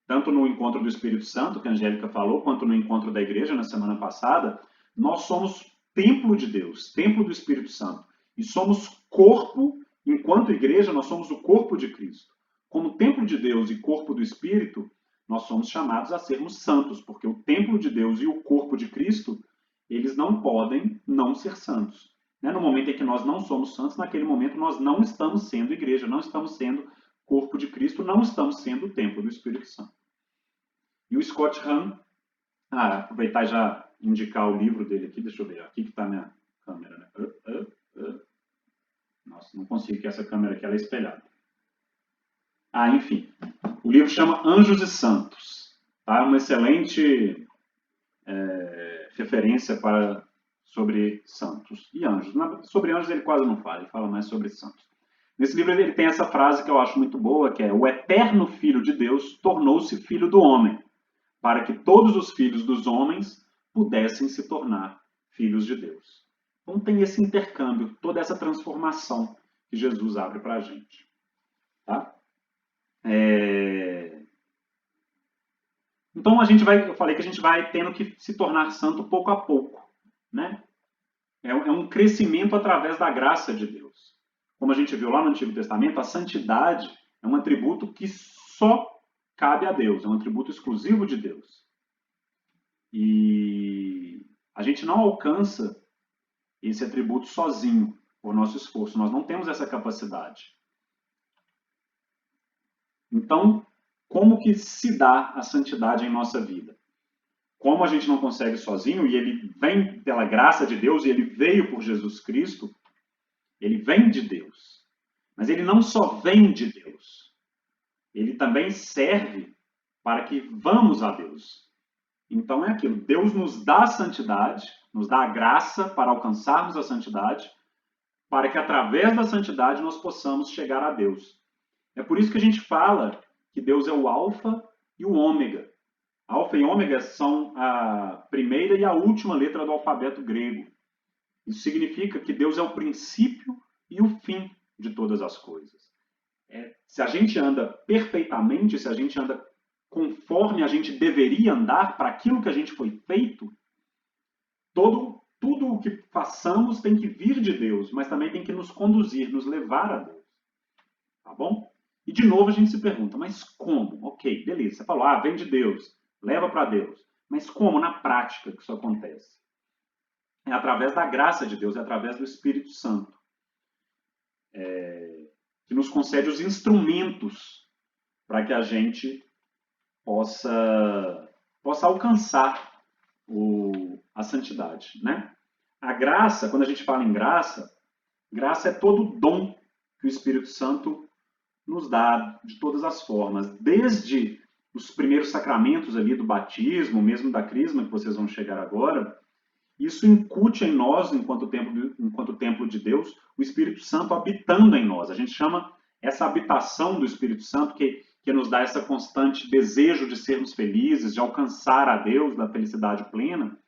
tanto no encontro do Espírito Santo, que a Angélica falou, quanto no encontro da igreja na semana passada, nós somos templo de Deus, templo do Espírito Santo. E somos corpo, enquanto igreja, nós somos o corpo de Cristo. Como templo de Deus e corpo do Espírito, nós somos chamados a sermos santos, porque o templo de Deus e o corpo de Cristo, eles não podem não ser santos. No momento em que nós não somos santos, naquele momento nós não estamos sendo igreja, não estamos sendo corpo de Cristo, não estamos sendo o templo do Espírito Santo. E o Scott Hahn, aproveitar e já indicar o livro dele aqui, deixa eu ver, aqui que está a minha câmera. Né? Nossa, não consigo, que essa câmera aqui ela é espelhada. Enfim, o livro chama Anjos e Santos. Tá? Uma excelente referência sobre santos e anjos. Sobre anjos ele quase não fala, ele fala mais sobre santos. Nesse livro ele tem essa frase que eu acho muito boa, que é: o eterno Filho de Deus tornou-se filho do homem, para que todos os filhos dos homens pudessem se tornar filhos de Deus. Então tem esse intercâmbio, toda essa transformação que Jesus abre para a gente. Tá? Então eu falei que a gente vai tendo que se tornar santo pouco a pouco. Né? É um crescimento através da graça de Deus. Como a gente viu lá no Antigo Testamento, a santidade é um atributo que só cabe a Deus, é um atributo exclusivo de Deus. E a gente não alcança esse atributo sozinho, por nosso esforço. Nós não temos essa capacidade. Então, como que se dá a santidade em nossa vida? Como a gente não consegue sozinho, e ele vem pela graça de Deus, e ele veio por Jesus Cristo, ele vem de Deus. Mas ele não só vem de Deus, ele também serve para que vamos a Deus. Então é aquilo, Deus nos dá a santidade, nos dá a graça para alcançarmos a santidade, para que através da santidade nós possamos chegar a Deus. É por isso que a gente fala que Deus é o alfa e o ômega. Alfa e ômega são a primeira e a última letra do alfabeto grego. Isso significa que Deus é o princípio e o fim de todas as coisas. Se a gente anda perfeitamente, se a gente anda conforme a gente deveria andar para aquilo que a gente foi feito, tudo o que façamos tem que vir de Deus, mas também tem que nos conduzir, nos levar a Deus. Tá bom? E de novo a gente se pergunta, mas como? Ok, beleza, você falou, vem de Deus, leva para Deus. Mas como na prática que isso acontece? É através da graça de Deus, é através do Espírito Santo. Que nos concede os instrumentos para que a gente possa alcançar a santidade. Né? A graça, quando a gente fala em graça é todo o dom que o Espírito Santo nos dá de todas as formas, desde os primeiros sacramentos ali do batismo, mesmo da crisma, que vocês vão chegar agora. Isso incute em nós, enquanto templo de Deus, o Espírito Santo habitando em nós. A gente chama essa habitação do Espírito Santo, que que nos dá essa constante desejo de sermos felizes, de alcançar a Deus, da felicidade plena,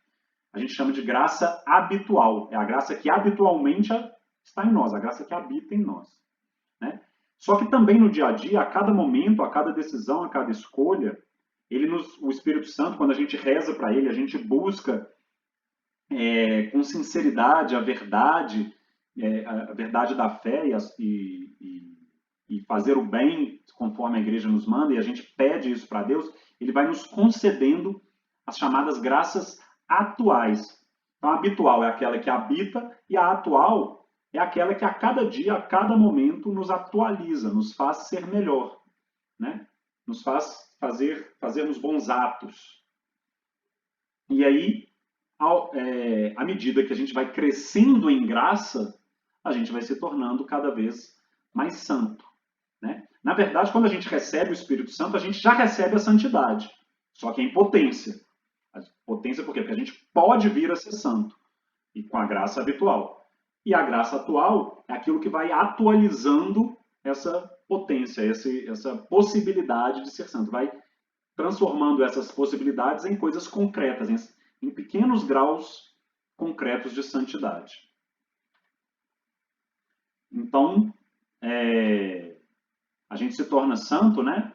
a gente chama de graça habitual. É a graça que habitualmente está em nós, a graça que habita em nós, né? Só que também no dia a dia, a cada momento, a cada decisão, a cada escolha, o Espírito Santo, quando a gente reza para ele, a gente busca com sinceridade a verdade da fé e fazer o bem conforme a igreja nos manda, e a gente pede isso para Deus, ele vai nos concedendo as chamadas graças atuais. Então, a habitual é aquela que habita, e a atual é aquela que a cada dia, a cada momento, nos atualiza, nos faz ser melhor, né? Nos faz fazermos bons atos. E aí, à medida que a gente vai crescendo em graça, a gente vai se tornando cada vez mais santo, né? Na verdade, quando a gente recebe o Espírito Santo, a gente já recebe a santidade, só que é em potência. A potência por quê? Porque a gente pode vir a ser santo, e com a graça habitual. E a graça atual é aquilo que vai atualizando essa potência, essa possibilidade de ser santo. Vai transformando essas possibilidades em coisas concretas, em pequenos graus concretos de santidade. Então, a gente se torna santo, né,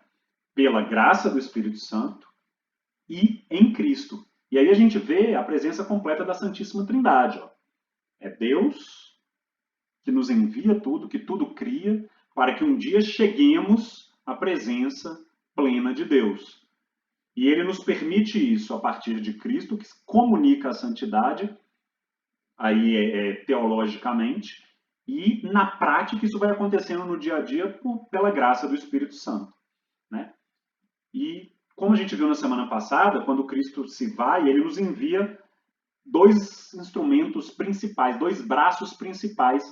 pela graça do Espírito Santo e em Cristo. E aí a gente vê a presença completa da Santíssima Trindade. Ó. É Deus que nos envia tudo, que tudo cria, para que um dia cheguemos à presença plena de Deus. E ele nos permite isso a partir de Cristo, que comunica a santidade, aí teologicamente, e na prática isso vai acontecendo no dia a dia pela graça do Espírito Santo, né? E como a gente viu na semana passada, quando Cristo se vai, ele nos envia dois instrumentos principais, dois braços principais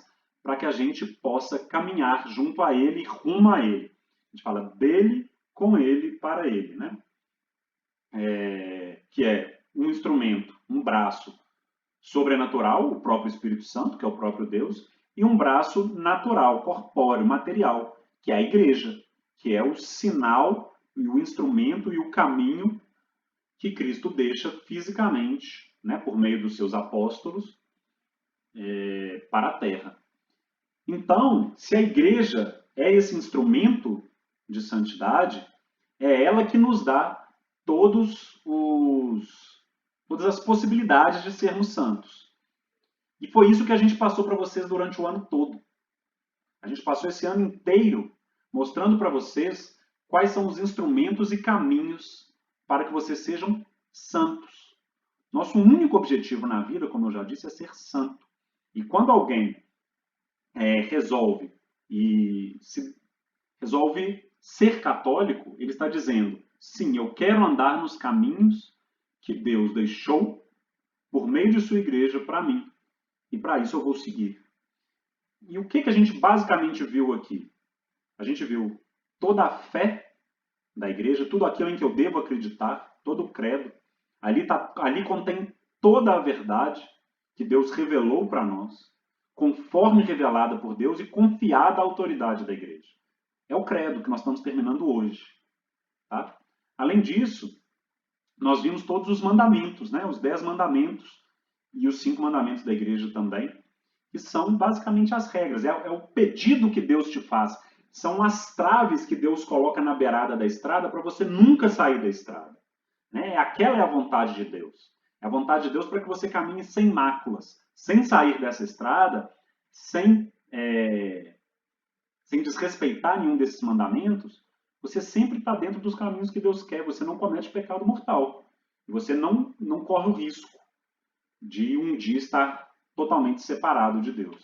para que a gente possa caminhar junto a ele, rumo a ele. A gente fala dele, com ele, para ele, né? Que é um instrumento, um braço sobrenatural, o próprio Espírito Santo, que é o próprio Deus, e um braço natural, corpóreo, material, que é a igreja, que é o sinal, e o instrumento e o caminho que Cristo deixa fisicamente, né, por meio dos seus apóstolos, para a terra. Então, se a igreja é esse instrumento de santidade, é ela que nos dá todas as possibilidades de sermos santos. E foi isso que a gente passou para vocês durante o ano todo. A gente passou esse ano inteiro mostrando para vocês quais são os instrumentos e caminhos para que vocês sejam santos. Nosso único objetivo na vida, como eu já disse, é ser santo. E quando alguém resolve ser católico, ele está dizendo, sim, eu quero andar nos caminhos que Deus deixou por meio de sua igreja para mim. E para isso eu vou seguir. E o que a gente basicamente viu aqui? A gente viu toda a fé da igreja, tudo aquilo em que eu devo acreditar, todo o credo. Ali contém toda a verdade que Deus revelou para nós, conforme revelada por Deus e confiada à autoridade da igreja. É o credo que nós estamos terminando hoje. Tá? Além disso, nós vimos todos os mandamentos, né? Os 10 mandamentos e os 5 mandamentos da igreja também, que são basicamente as regras. É o pedido que Deus te faz. São as traves que Deus coloca na beirada da estrada para você nunca sair da estrada. Né? Aquela é a vontade de Deus. É a vontade de Deus para que você caminhe sem máculas, sem sair dessa estrada, sem desrespeitar nenhum desses mandamentos. Você sempre está dentro dos caminhos que Deus quer. Você não comete pecado mortal. Você não corre o risco de um dia estar totalmente separado de Deus.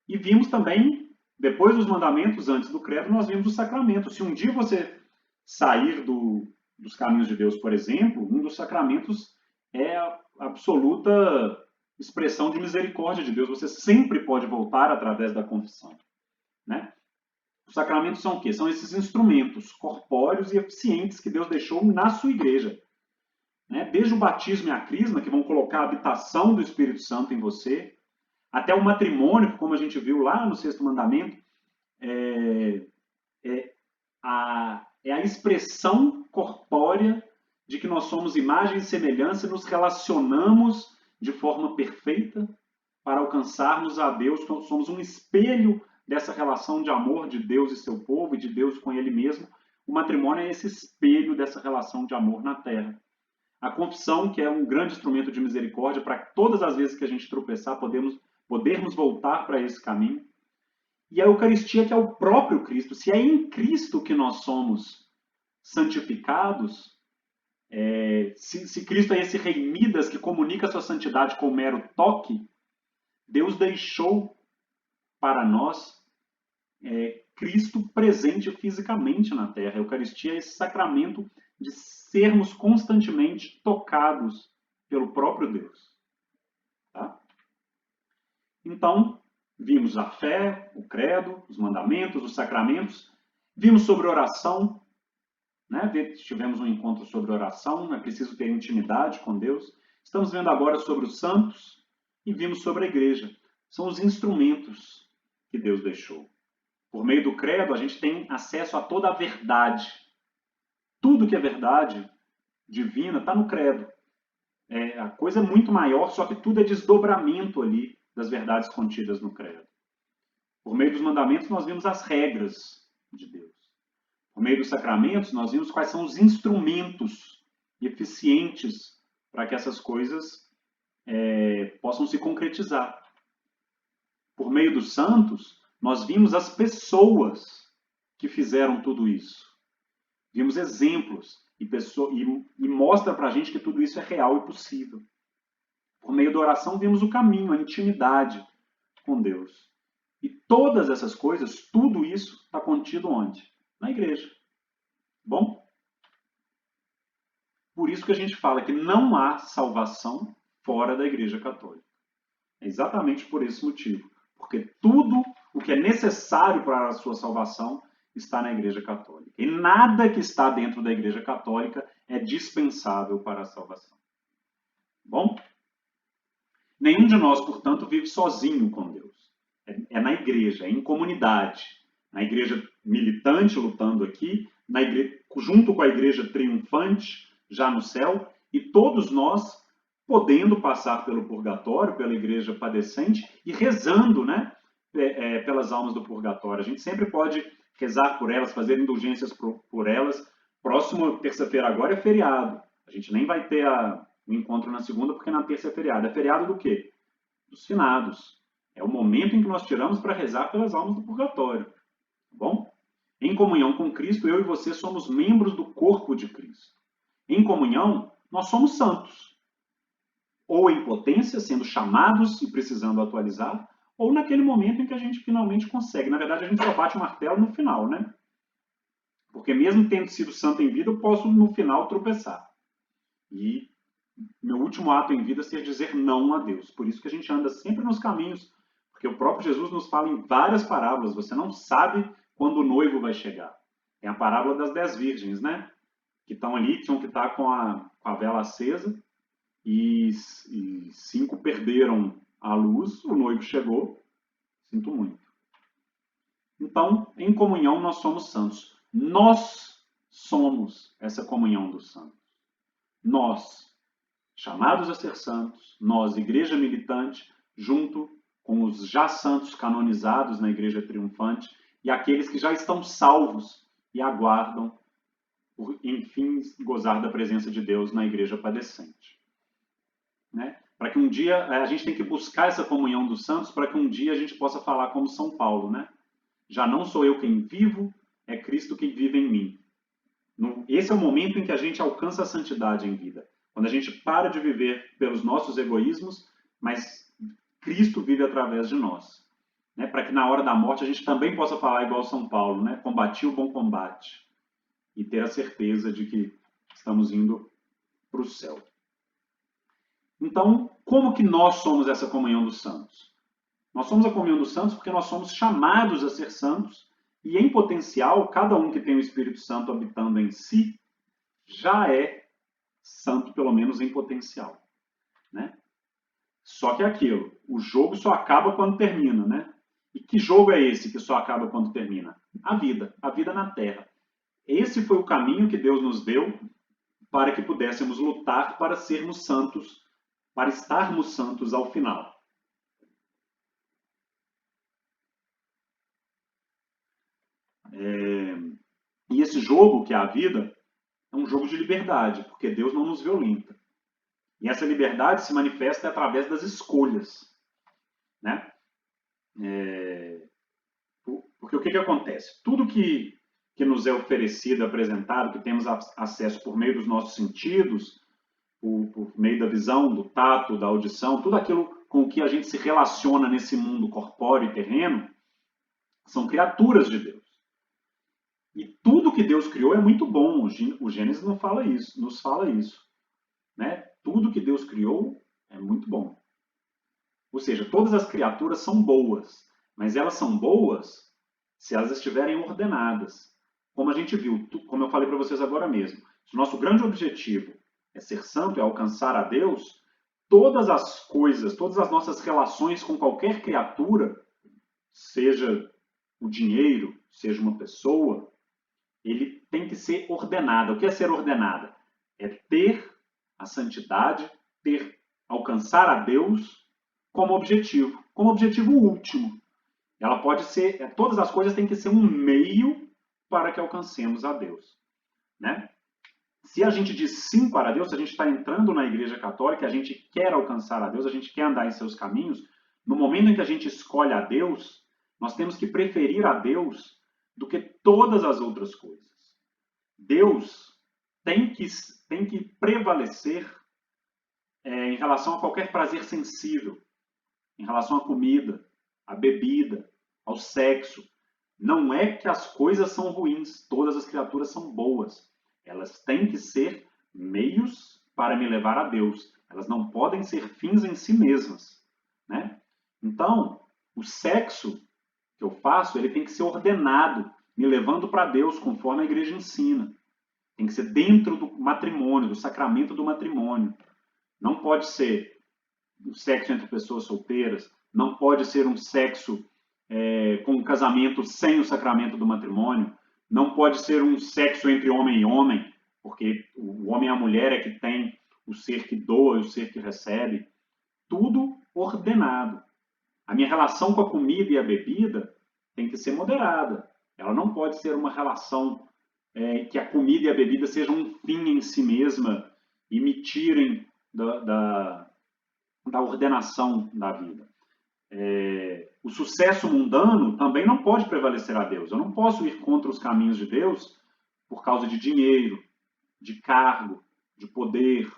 E vimos também, depois dos mandamentos, antes do credo, nós vimos os sacramentos. Se um dia você sair dos caminhos de Deus, por exemplo, um dos sacramentos é a absoluta expressão de misericórdia de Deus. Você sempre pode voltar através da confissão. Né? Os sacramentos são o quê? São esses instrumentos corpóreos e eficientes que Deus deixou na sua igreja. Né? Desde o batismo e a crisma, que vão colocar a habitação do Espírito Santo em você, até o matrimônio, que, como a gente viu lá no 6º mandamento, é a expressão corpórea de que nós somos imagem e semelhança e nos relacionamos de forma perfeita para alcançarmos a Deus. Nós somos um espelho dessa relação de amor de Deus e seu povo e de Deus com Ele mesmo. O matrimônio é esse espelho dessa relação de amor na terra. A confissão, que é um grande instrumento de misericórdia para todas as vezes que a gente tropeçar, podermos voltar para esse caminho. E a Eucaristia, que é o próprio Cristo. Se é em Cristo que nós somos santificados, se Cristo é esse Rei Midas que comunica a sua santidade com o mero toque, Deus deixou para nós Cristo presente fisicamente na terra. A Eucaristia é esse sacramento de sermos constantemente tocados pelo próprio Deus. Tá? Então, vimos a fé, o credo, os mandamentos, os sacramentos. Vimos sobre oração. Né? Tivemos um encontro sobre oração. É preciso ter intimidade com Deus. Estamos vendo agora sobre os santos e vimos sobre a igreja. São os instrumentos que Deus deixou. Por meio do credo, a gente tem acesso a toda a verdade. Tudo que é verdade divina está no credo. A coisa é muito maior, só que tudo é desdobramento ali das verdades contidas no credo. Por meio dos mandamentos, nós vimos as regras de Deus. Por meio dos sacramentos, nós vimos quais são os instrumentos eficientes para que essas coisas possam se concretizar. Por meio dos santos, nós vimos as pessoas que fizeram tudo isso. Vimos exemplos e mostra para a gente que tudo isso é real e possível. Por meio da oração, vimos o caminho, a intimidade com Deus. E todas essas coisas, tudo isso está contido onde? Na igreja. Bom? Por isso que a gente fala que não há salvação fora da Igreja Católica. É exatamente por esse motivo. Porque tudo o que é necessário para a sua salvação está na Igreja Católica. E nada que está dentro da Igreja Católica é dispensável para a salvação. Bom? Nenhum de nós, portanto, vive sozinho com Deus. É na igreja, é em comunidade. Na igreja militante, lutando aqui, junto com a igreja triunfante, já no céu, e todos nós podendo passar pelo purgatório, pela igreja padecente, e rezando, né, pelas almas do purgatório. A gente sempre pode rezar por elas, fazer indulgências por elas. Próximo terça-feira agora é feriado. A gente nem vai ter o encontro na segunda, porque na terça é feriado. É feriado do quê? Dos finados. É o momento em que nós tiramos para rezar pelas almas do purgatório. Tá bom? Em comunhão com Cristo, eu e você somos membros do corpo de Cristo. Em comunhão, nós somos santos. Ou em potência, sendo chamados e precisando atualizar, ou naquele momento em que a gente finalmente consegue. Na verdade, a gente só bate o martelo no final, né? Porque mesmo tendo sido santo em vida, eu posso no final tropeçar. E meu último ato em vida ser dizer não a Deus. Por isso que a gente anda sempre nos caminhos, porque o próprio Jesus nos fala em várias parábolas. Você não sabe quando o noivo vai chegar. Tem a parábola das 10 virgens, né? Que estão ali, tinham que estar com a vela acesa, e 5 perderam a luz, o noivo chegou, sinto muito. Então, em comunhão nós somos santos. Nós somos essa comunhão dos santos. Nós, chamados a ser santos, nós, igreja militante, junto com os já santos canonizados na igreja triunfante e aqueles que já estão salvos e aguardam por, enfim, gozar da presença de Deus na igreja padecente. Né? Para que um dia, a gente tem que buscar essa comunhão dos santos para que um dia a gente possa falar como São Paulo, né? Já não sou eu quem vivo, é Cristo quem vive em mim. Esse é o momento em que a gente alcança a santidade em vida. Quando a gente para de viver pelos nossos egoísmos, mas Cristo vive através de nós. Né? Para que na hora da morte a gente também possa falar igual São Paulo, né? Combati o bom combate. E ter a certeza de que estamos indo para o céu. Então, como que nós somos essa comunhão dos santos? Nós somos a comunhão dos santos porque nós somos chamados a ser santos e, em potencial, cada um que tem o Espírito Santo habitando em si já é santo, pelo menos em potencial. Né? Só que é aquilo, o jogo só acaba quando termina. Né? E que jogo é esse que só acaba quando termina? A vida na Terra. esse foi o caminho que Deus nos deu para que pudéssemos lutar para sermos santos, para estarmos santos ao final. E esse jogo, que é a vida, é um jogo de liberdade, porque Deus não nos violenta. E essa liberdade se manifesta através das escolhas, né? Porque o que acontece? Tudo que nos é oferecido, apresentado, que temos acesso por meio dos nossos sentidos, por meio da visão, do tato, da audição, tudo aquilo com que a gente se relaciona nesse mundo corpóreo e terreno, são criaturas de Deus. E tudo que Deus criou é muito bom. O Gênesis nos fala isso. Né? Tudo que Deus criou é muito bom. Ou seja, todas as criaturas são boas, mas elas são boas se elas estiverem ordenadas. Como a gente viu, como eu falei para vocês agora mesmo, se o nosso grande objetivo é ser santo, é alcançar a Deus, todas as coisas, todas as nossas relações com qualquer criatura, seja o dinheiro, seja uma pessoa, ele tem que ser ordenado. O que é ser ordenada? É ter a santidade, alcançar a Deus como objetivo último. Ela pode ser, todas as coisas têm que ser um meio para que alcancemos a Deus, né? Se a gente diz sim para Deus, se a gente está entrando na Igreja Católica, a gente quer alcançar a Deus, a gente quer andar em seus caminhos, no momento em que a gente escolhe a Deus, nós temos que preferir a Deus do que todas as outras coisas. Deus tem que prevalecer em relação a qualquer prazer sensível, em relação à comida, à bebida, ao sexo. Não é que as coisas são ruins, todas as criaturas são boas. Elas têm que ser meios para me levar a Deus. Elas não podem ser fins em si mesmas, né? Então, o sexo que eu faço, ele tem que ser ordenado, me levando para Deus, conforme a igreja ensina. Tem que ser dentro do matrimônio, do sacramento do matrimônio. Não pode ser um sexo entre pessoas solteiras, não pode ser um sexo com um casamento sem o sacramento do matrimônio, não pode ser um sexo entre homem e homem, porque o homem e a mulher é que tem o ser que doa e o ser que recebe. Tudo ordenado. A minha relação com a comida e a bebida tem que ser moderada. Ela não pode ser uma relação que a comida e a bebida sejam um fim em si mesma e me tirem da ordenação da vida. O sucesso mundano também não pode prevalecer a Deus. Eu não posso ir contra os caminhos de Deus por causa de dinheiro, de cargo, de poder,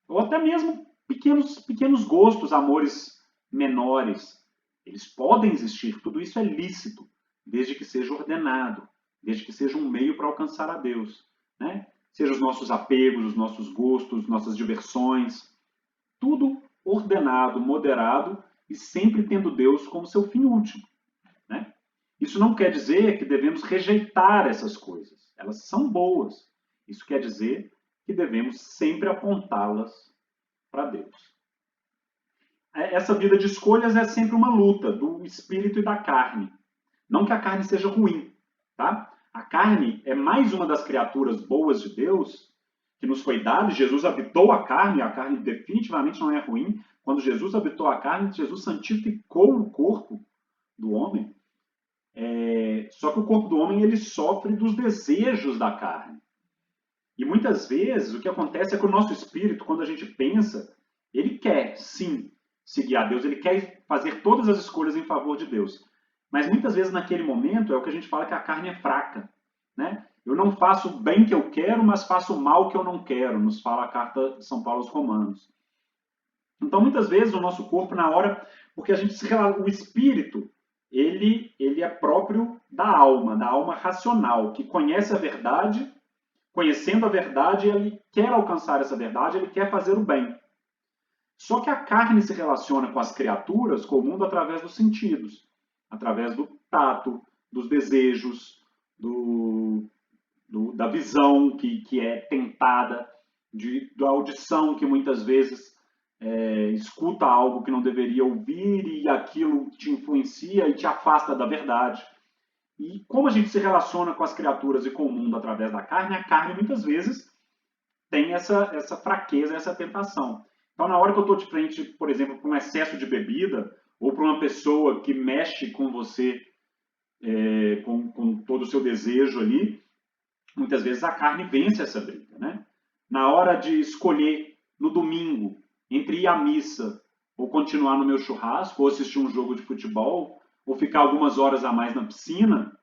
ou até mesmo pequenos gostos, amores menores. Eles podem existir, tudo isso é lícito, desde que seja ordenado, desde que seja um meio para alcançar a Deus, né? Seja os nossos apegos, os nossos gostos, nossas diversões, tudo ordenado, moderado e sempre tendo Deus como seu fim último, né? Isso não quer dizer que devemos rejeitar essas coisas. Elas são boas. Isso quer dizer que devemos sempre apontá-las para Deus. Essa vida de escolhas é sempre uma luta do espírito e da carne. Não que a carne seja ruim, tá? A carne é mais uma das criaturas boas de Deus que nos foi dada. Jesus habitou a carne definitivamente não é ruim. Quando Jesus habitou a carne, Jesus santificou o corpo do homem. Só que o corpo do homem ele sofre dos desejos da carne. E muitas vezes o que acontece é que o nosso espírito, quando a gente pensa, ele quer, sim, seguir a Deus, ele quer fazer todas as escolhas em favor de Deus. Mas muitas vezes naquele momento é o que a gente fala que a carne é fraca, né? Eu não faço o bem que eu quero, mas faço o mal que eu não quero, nos fala a carta de São Paulo aos Romanos. Então, muitas vezes, o nosso corpo, na hora... Porque o espírito, ele é próprio da alma racional, que conhece a verdade, conhecendo a verdade, ele quer alcançar essa verdade, ele quer fazer o bem. Só que a carne se relaciona com as criaturas, com o mundo, através dos sentidos, através do tato, dos desejos, da visão que é tentada, da audição que muitas vezes escuta algo que não deveria ouvir e aquilo te influencia e te afasta da verdade. E como a gente se relaciona com as criaturas e com o mundo através da carne, a carne muitas vezes tem essa fraqueza, essa tentação. Então, na hora que eu estou de frente, por exemplo, com um excesso de bebida, ou para uma pessoa que mexe com você, com todo o seu desejo ali, muitas vezes a carne vence essa briga, né? Na hora de escolher no domingo entre ir à missa ou continuar no meu churrasco, ou assistir um jogo de futebol, ou ficar algumas horas a mais na piscina,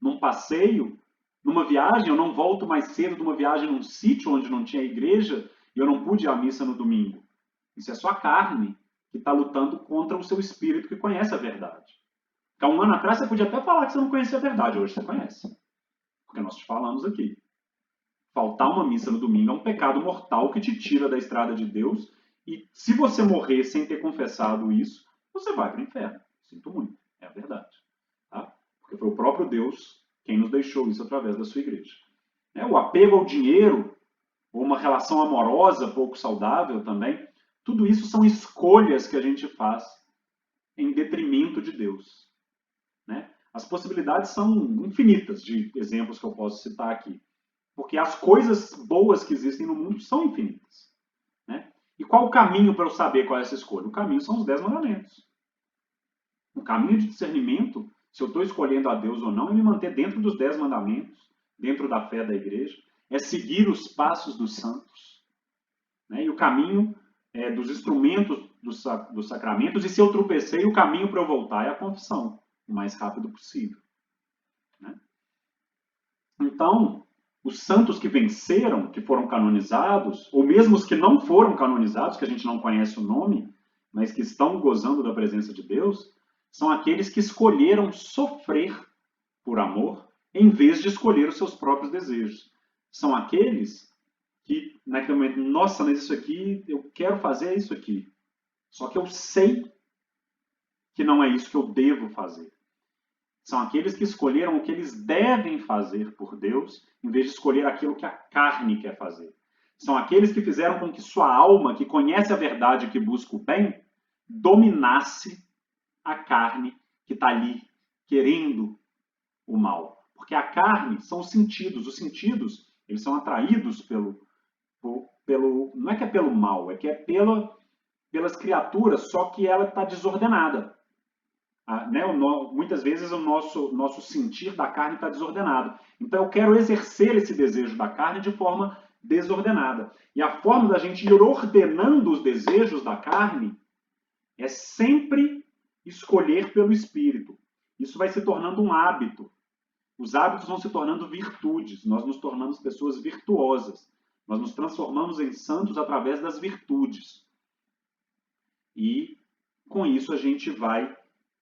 num passeio, numa viagem, eu não volto mais cedo de uma viagem num sítio onde não tinha igreja e eu não pude ir à missa no domingo. Isso é só a carne que está lutando contra o seu espírito que conhece a verdade. Há um ano atrás você podia até falar que você não conhecia a verdade, hoje você conhece. Porque nós te falamos aqui. Faltar uma missa no domingo é um pecado mortal que te tira da estrada de Deus e se você morrer sem ter confessado isso, você vai para o inferno. Sinto muito, é a verdade. Tá? Porque foi o próprio Deus quem nos deixou isso através da sua igreja. O apego ao dinheiro, ou uma relação amorosa pouco saudável também, tudo isso são escolhas que a gente faz em detrimento de Deus. Né? As possibilidades são infinitas de exemplos que eu posso citar aqui. Porque as coisas boas que existem no mundo são infinitas. Né? E qual o caminho para eu saber qual é essa escolha? O caminho são os 10 mandamentos. O caminho de discernimento, se eu estou escolhendo a Deus ou não, é me manter dentro dos 10 mandamentos, dentro da fé da igreja, é seguir os passos dos santos. Né? E o caminho dos instrumentos dos sacramentos, e se eu tropecei, o caminho para eu voltar é a confissão, o mais rápido possível. Né? Então, os santos que venceram, que foram canonizados, ou mesmo os que não foram canonizados, que a gente não conhece o nome, mas que estão gozando da presença de Deus, são aqueles que escolheram sofrer por amor, em vez de escolher os seus próprios desejos. São aqueles que, naquele momento, nossa, mas isso aqui, eu quero fazer isso aqui. Só que eu sei que não é isso que eu devo fazer. São aqueles que escolheram o que eles devem fazer por Deus, em vez de escolher aquilo que a carne quer fazer. São aqueles que fizeram com que sua alma, que conhece a verdade e que busca o bem, dominasse a carne que está ali querendo o mal. Porque a carne são os sentidos, eles são atraídos pelo não é que é pelo mal, é que é pelas criaturas, só que ela está desordenada. Muitas vezes o nosso sentir da carne está desordenado. Então eu quero exercer esse desejo da carne de forma desordenada. E a forma da gente ir ordenando os desejos da carne é sempre escolher pelo Espírito. Isso vai se tornando um hábito. Os hábitos vão se tornando virtudes. Nós nos tornamos pessoas virtuosas. Nós nos transformamos em santos através das virtudes. E com isso a gente vai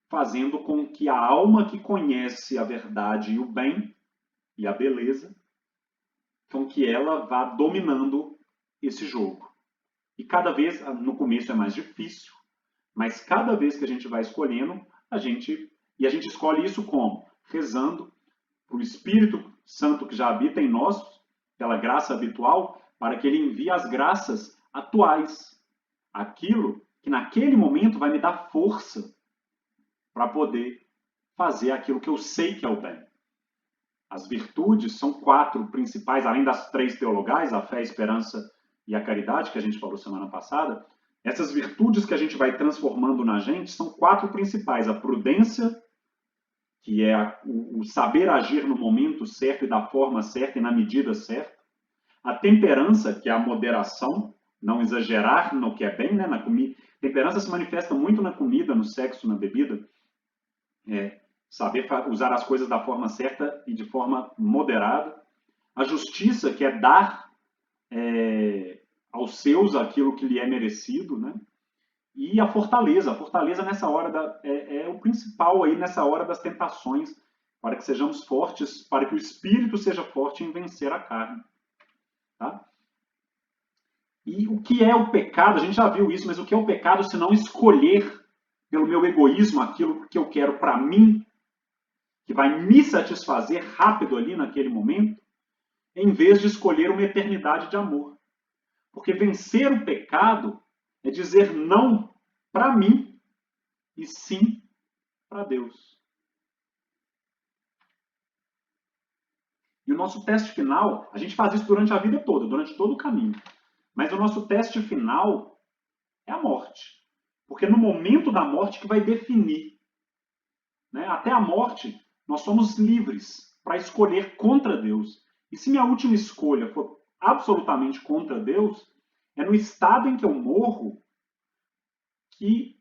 fazendo com que a alma que conhece a verdade e o bem e a beleza, com que ela vá dominando esse jogo. E cada vez, no começo é mais difícil, mas cada vez que a gente vai escolhendo, a gente escolhe isso como? Rezando para o Espírito Santo que já habita em nós, pela graça habitual, para que ele envie as graças atuais. Aquilo que naquele momento vai me dar força para poder fazer aquilo que eu sei que é o bem. As virtudes são 4 principais, além das 3 teologais, a fé, a esperança e a caridade, que a gente falou semana passada. Essas virtudes que a gente vai transformando na gente são 4 principais. A prudência, que é o saber agir no momento certo e da forma certa e na medida certa. A temperança, que é a moderação, não exagerar no que é bem, né? Na comida. Temperança se manifesta muito na comida, no sexo, na bebida. Saber usar as coisas da forma certa e de forma moderada. A justiça, que é dar aos seus aquilo que lhe é merecido, né? E a fortaleza nessa hora é o principal aí nessa hora das tentações, para que sejamos fortes, para que o espírito seja forte em vencer a carne. Tá? E o que é o pecado? A gente já viu isso, mas o que é o pecado se não escolher pelo meu egoísmo aquilo que eu quero para mim, que vai me satisfazer rápido ali naquele momento, em vez de escolher uma eternidade de amor. Porque vencer o pecado é dizer não para mim e sim para Deus. E o nosso teste final, a gente faz isso durante a vida toda, durante todo o caminho. Mas o nosso teste final é a morte. Porque no momento da morte que vai definir. Né? Até a morte, nós somos livres para escolher contra Deus. E se minha última escolha for absolutamente contra Deus, é no estado em que eu morro que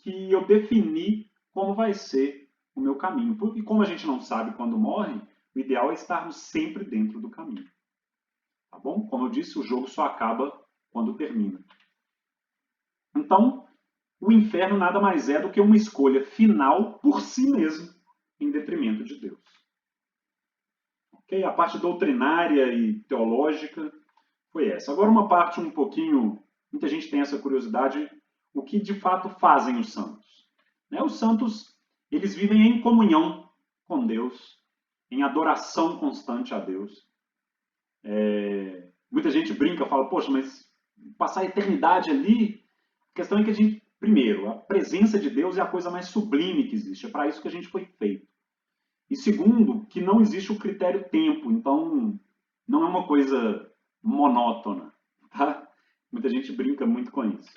eu defini como vai ser o meu caminho. E como a gente não sabe quando morre, o ideal é estarmos sempre dentro do caminho. Tá bom? Como eu disse, o jogo só acaba quando termina. Então, o inferno nada mais é do que uma escolha final por si mesmo, em detrimento de Deus. Okay? A parte doutrinária e teológica foi essa. Agora uma parte um pouquinho... Muita gente tem essa curiosidade, o que de fato fazem os santos. Né? Os santos, eles vivem em comunhão com Deus, em adoração constante a Deus. Muita gente brinca, fala, poxa, mas passar a eternidade ali... A questão é que a gente, primeiro, a presença de Deus é a coisa mais sublime que existe. É para isso que a gente foi feito. E segundo, que não existe o critério tempo. Então, não é uma coisa monótona. Tá? Muita gente brinca muito com isso.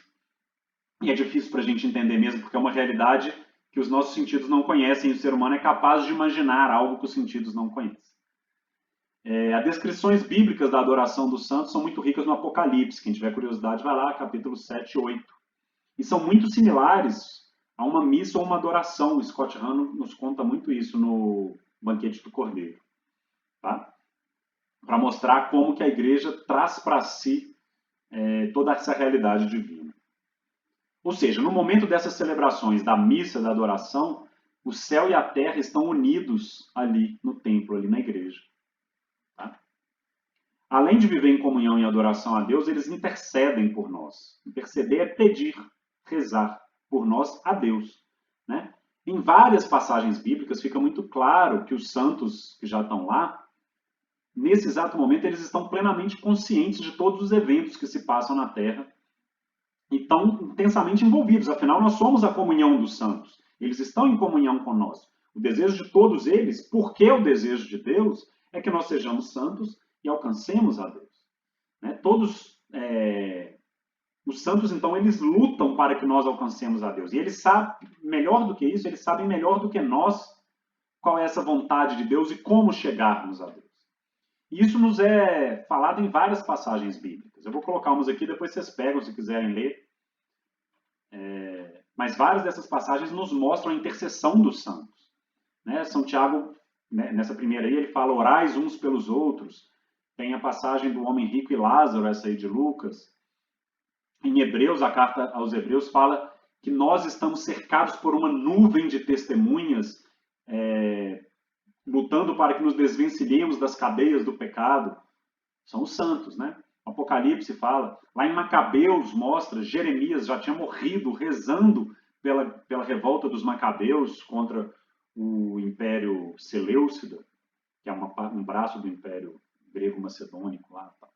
E é difícil para a gente entender mesmo, porque é uma realidade que os nossos sentidos não conhecem. E o ser humano é capaz de imaginar algo que os sentidos não conhecem. As descrições bíblicas da adoração dos santos são muito ricas no Apocalipse. Quem tiver curiosidade, vai lá, capítulo 7 e 8. E são muito similares a uma missa ou uma adoração. O Scott Hahn nos conta muito isso no Banquete do Cordeiro. Tá? Para mostrar como que a igreja traz para si toda essa realidade divina. Ou seja, no momento dessas celebrações da missa, da adoração, o céu e a terra estão unidos ali no templo, ali na igreja. Tá? Além de viver em comunhão e adoração a Deus, eles intercedem por nós. Interceder é pedir, rezar por nós a Deus. Né? Em várias passagens bíblicas fica muito claro que os santos que já estão lá, nesse exato momento, eles estão plenamente conscientes de todos os eventos que se passam na Terra e estão intensamente envolvidos. Afinal, nós somos a comunhão dos santos. Eles estão em comunhão com nós. O desejo de todos eles, porque o desejo de Deus, é que nós sejamos santos e alcancemos a Deus. Né? Todos os santos, então, eles lutam para que nós alcancemos a Deus. E eles sabem, melhor do que isso, eles sabem melhor do que nós qual é essa vontade de Deus e como chegarmos a Deus. E isso nos é falado em várias passagens bíblicas. Eu vou colocar umas aqui, depois vocês pegam se quiserem ler. Mas várias dessas passagens nos mostram a intercessão dos santos. Né? São Tiago, nessa primeira aí, ele fala, orais uns pelos outros. Tem a passagem do homem rico e Lázaro, essa aí de Lucas. Em Hebreus, a carta aos Hebreus fala que nós estamos cercados por uma nuvem de testemunhas, lutando para que nos desvencilhemos das cadeias do pecado. São os santos, né? O Apocalipse fala. Lá em Macabeus mostra, Jeremias já tinha morrido rezando pela revolta dos Macabeus contra o Império Seleucida, que é um braço do Império Grego-Macedônico lá. Tá?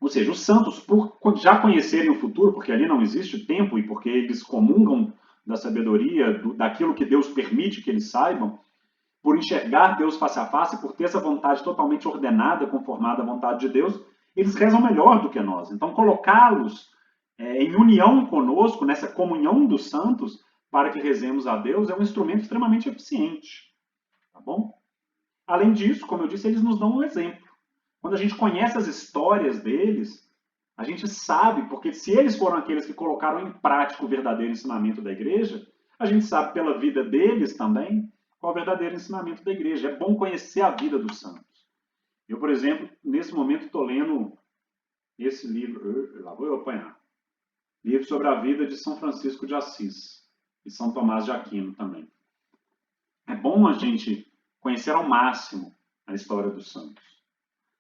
Ou seja, os santos, por já conhecerem o futuro, porque ali não existe tempo e porque eles comungam da sabedoria, daquilo que Deus permite que eles saibam, por enxergar Deus face a face, por ter essa vontade totalmente ordenada, conformada à vontade de Deus, eles rezam melhor do que nós. Então, colocá-los em união conosco, nessa comunhão dos santos, para que rezemos a Deus, é um instrumento extremamente eficiente. Tá bom? Além disso, como eu disse, eles nos dão um exemplo. Quando a gente conhece as histórias deles, a gente sabe, porque se eles foram aqueles que colocaram em prática o verdadeiro ensinamento da igreja, a gente sabe pela vida deles também qual é o verdadeiro ensinamento da igreja. É bom conhecer a vida dos santos. Eu, por exemplo, nesse momento estou lendo esse livro, lá vou eu apanhar, livro sobre a vida de São Francisco de Assis e São Tomás de Aquino também. É bom a gente conhecer ao máximo a história dos santos.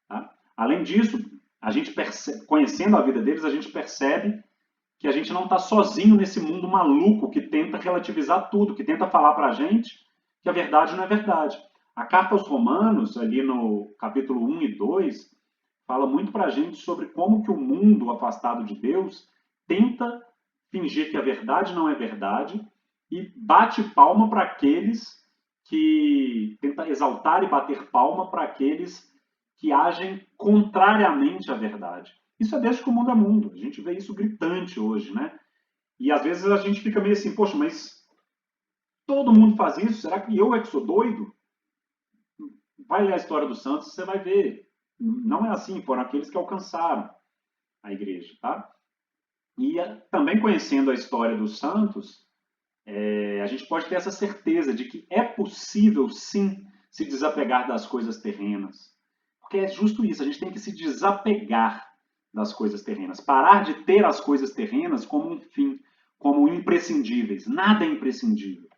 Tá? Além disso, a gente conhecendo a vida deles, a gente percebe que a gente não está sozinho nesse mundo maluco que tenta relativizar tudo, que tenta falar para a gente que a verdade não é verdade. A carta aos Romanos, ali no capítulo 1 e 2, fala muito para a gente sobre como que o mundo afastado de Deus tenta fingir que a verdade não é verdade e bate palma para aqueles que tenta exaltar e bater palma para aqueles que agem contrariamente à verdade. Isso é desde que o mundo é mundo. A gente vê isso gritante hoje, né? E às vezes a gente fica meio assim, poxa, mas todo mundo faz isso? Será que eu é que sou doido? Vai ler a história dos santos, você vai ver. Não é assim, foram aqueles que alcançaram a igreja, tá? E também conhecendo a história dos santos, a gente pode ter essa certeza de que é possível, sim, se desapegar das coisas terrenas. Porque é justo isso, a gente tem que se desapegar das coisas terrenas. Parar de ter as coisas terrenas como um fim, como imprescindíveis. Nada é imprescindível.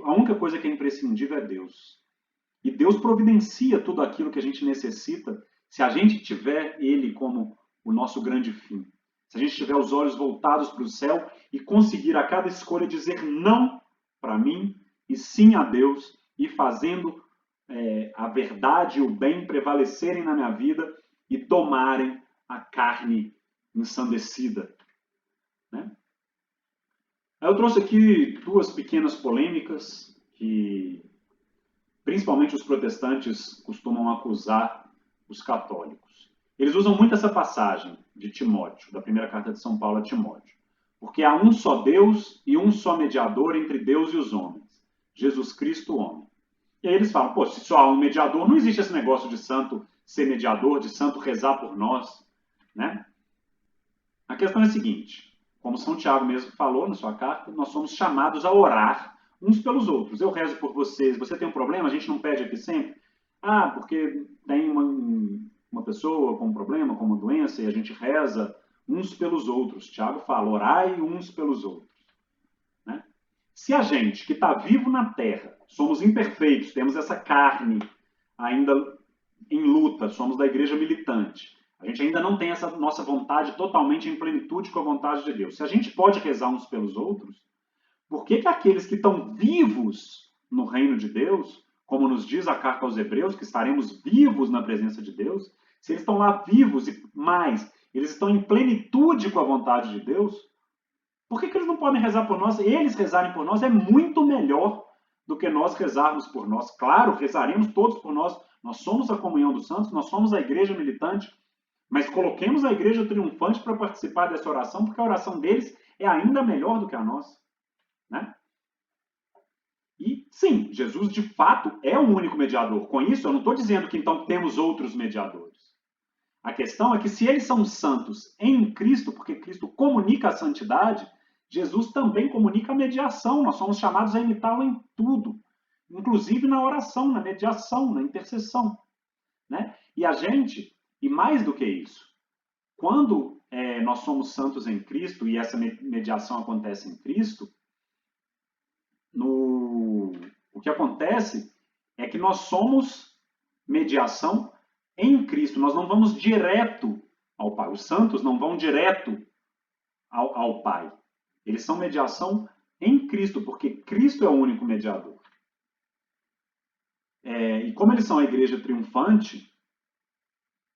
A única coisa que é imprescindível é Deus. E Deus providencia tudo aquilo que a gente necessita se a gente tiver Ele como o nosso grande fim. Se a gente tiver os olhos voltados para o céu e conseguir a cada escolha dizer não para mim e sim a Deus, e fazendo a verdade e o bem prevalecerem na minha vida e domarem a carne ensandecida. Né? Eu trouxe aqui duas pequenas polêmicas que principalmente os protestantes costumam acusar os católicos. Eles usam muito essa passagem de Timóteo, da primeira carta de São Paulo a Timóteo. Porque há um só Deus e um só mediador entre Deus e os homens, Jesus Cristo, homem. E aí eles falam, pô, se só há um mediador, não existe esse negócio de santo ser mediador, de santo rezar por nós, né? A questão é a seguinte, como São Tiago mesmo falou na sua carta, nós somos chamados a orar uns pelos outros. Eu rezo por vocês, você tem um problema, a gente não pede aqui sempre? Ah, porque tem uma pessoa com um problema, com uma doença, e a gente reza uns pelos outros. Tiago fala, orai uns pelos outros. Né? Se a gente que está vivo na Terra, somos imperfeitos, temos essa carne ainda em luta, somos da igreja militante, a gente ainda não tem essa nossa vontade totalmente em plenitude com a vontade de Deus. Se a gente pode rezar uns pelos outros, por que aqueles que estão vivos no reino de Deus, como nos diz a carta aos Hebreus, que estaremos vivos na presença de Deus, se eles estão lá vivos e mais, eles estão em plenitude com a vontade de Deus, por que eles não podem rezar por nós? Eles rezarem por nós é muito melhor do que nós rezarmos por nós. Claro, rezaremos todos por nós. Nós somos a comunhão dos santos, nós somos a igreja militante, mas coloquemos a igreja triunfante para participar dessa oração, porque a oração deles é ainda melhor do que a nossa. Né? E sim, Jesus de fato é o único mediador. Com isso, eu não estou dizendo que então temos outros mediadores. A questão é que se eles são santos em Cristo, porque Cristo comunica a santidade, Jesus também comunica a mediação. Nós somos chamados a imitá-lo em tudo, inclusive na oração, na mediação, na intercessão. Né? E a gente, e mais do que isso, quando nós somos santos em Cristo e essa mediação acontece em Cristo, o que acontece é que nós somos mediação em Cristo. Nós não vamos direto ao Pai. Os santos não vão direto ao Pai. Eles são mediação em Cristo, porque Cristo é o único mediador. E como eles são a igreja triunfante,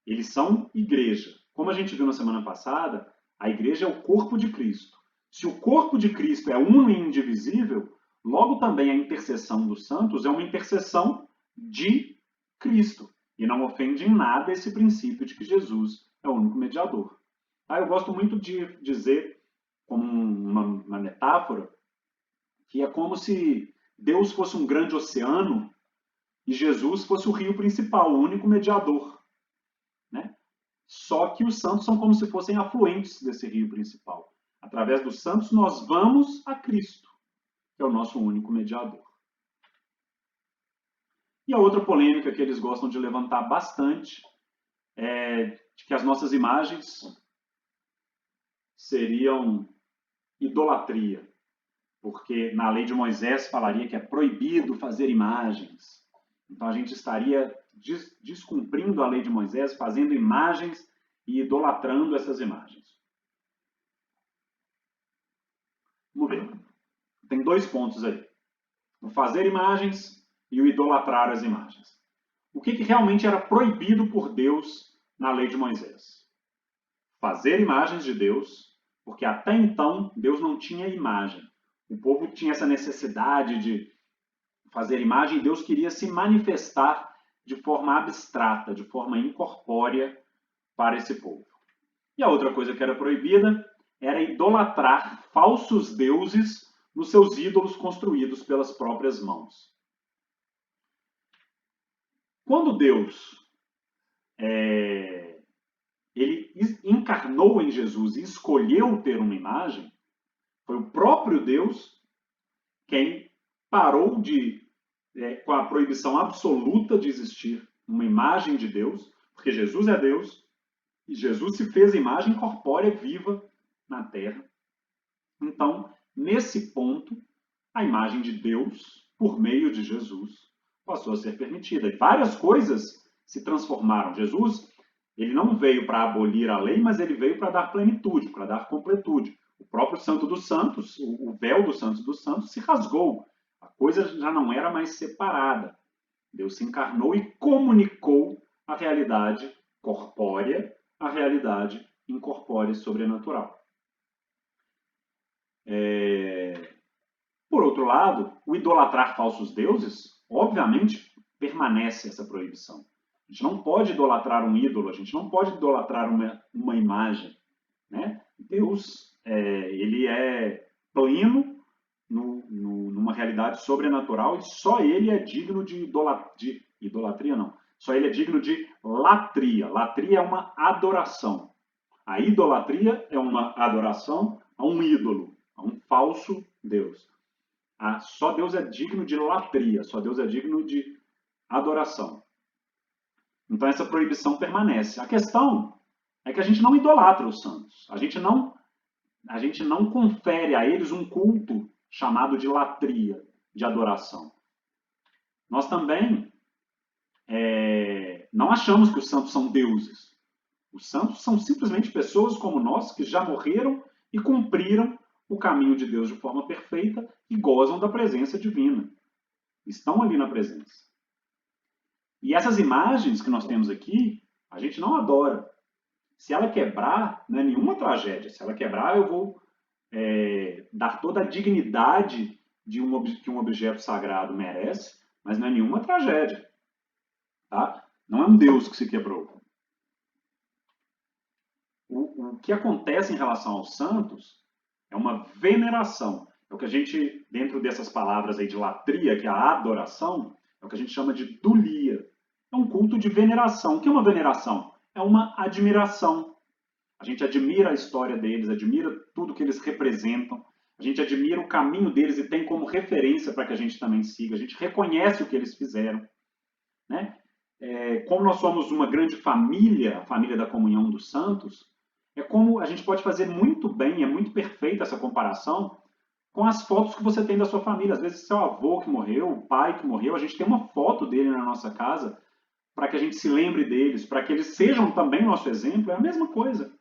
eles são igreja. Como a gente viu na semana passada, a igreja é o corpo de Cristo. Se o corpo de Cristo é uno e indivisível, logo também a intercessão dos santos é uma intercessão de Cristo. E não ofende em nada esse princípio de que Jesus é o único mediador. Eu gosto muito de dizer, como uma metáfora, que é como se Deus fosse um grande oceano e Jesus fosse o rio principal, o único mediador. Né? Só que os santos são como se fossem afluentes desse rio principal. Através dos santos nós vamos a Cristo, que é o nosso único mediador. E a outra polêmica que eles gostam de levantar bastante é de que as nossas imagens seriam idolatria, porque na lei de Moisés falaria que é proibido fazer imagens. Então a gente estaria descumprindo a lei de Moisés, fazendo imagens e idolatrando essas imagens. Vamos ver. Tem 2 pontos aí. O fazer imagens e o idolatrar as imagens. O que realmente era proibido por Deus na lei de Moisés? Fazer imagens de Deus, porque até então Deus não tinha imagem. O povo tinha essa necessidade de fazer imagem, Deus queria se manifestar de forma abstrata, de forma incorpórea para esse povo. E a outra coisa que era proibida era idolatrar falsos deuses nos seus ídolos construídos pelas próprias mãos. Quando Deus ele encarnou em Jesus e escolheu ter uma imagem, foi o próprio Deus quem parou com a proibição absoluta de existir uma imagem de Deus, porque Jesus é Deus, e Jesus se fez imagem corpórea viva na terra. Então, nesse ponto, a imagem de Deus, por meio de Jesus, passou a ser permitida. E várias coisas se transformaram. Jesus, ele não veio para abolir a lei, mas ele veio para dar plenitude, para dar completude. O próprio Santo dos Santos, o véu do Santo dos Santos, se rasgou. A coisa já não era mais separada. Deus se encarnou e comunicou a realidade corpórea, a realidade incorpórea e sobrenatural. Por outro lado, o idolatrar falsos deuses, obviamente, permanece essa proibição. A gente não pode idolatrar um ídolo, a gente não pode idolatrar uma imagem, né? Deus, ele é pleno numa realidade sobrenatural e só ele é digno de idolatria, não. Só ele é digno de latria. Latria é uma adoração. A idolatria é uma adoração a um ídolo, a um falso Deus. Só Deus é digno de latria, só Deus é digno de adoração. Então essa proibição permanece. A questão é que a gente não idolatra os santos. A gente não confere a eles um culto chamado de latria, de adoração. Nós também não achamos que os santos são deuses. Os santos são simplesmente pessoas como nós que já morreram e cumpriram o caminho de Deus de forma perfeita e gozam da presença divina. Estão ali na presença. E essas imagens que nós temos aqui, a gente não adora. Se ela quebrar, não é nenhuma tragédia. Se ela quebrar, eu vou dar toda a dignidade que um objeto sagrado merece, mas não é nenhuma tragédia. Tá? Não é um Deus que se quebrou. O que acontece em relação aos santos é uma veneração. É o que a gente, dentro dessas palavras aí de latria, que é a adoração, é o que a gente chama de dulia. É um culto de veneração. O que é uma veneração? É uma admiração. A gente admira a história deles, admira tudo que eles representam, a gente admira o caminho deles e tem como referência para que a gente também siga, a gente reconhece o que eles fizeram. Né? Como nós somos uma grande família, a família da comunhão dos santos, é como a gente pode fazer muito bem, é muito perfeita essa comparação com as fotos que você tem da sua família. Às vezes, seu avô que morreu, o pai que morreu, a gente tem uma foto dele na nossa casa para que a gente se lembre deles, para que eles sejam também nosso exemplo. É a mesma coisa.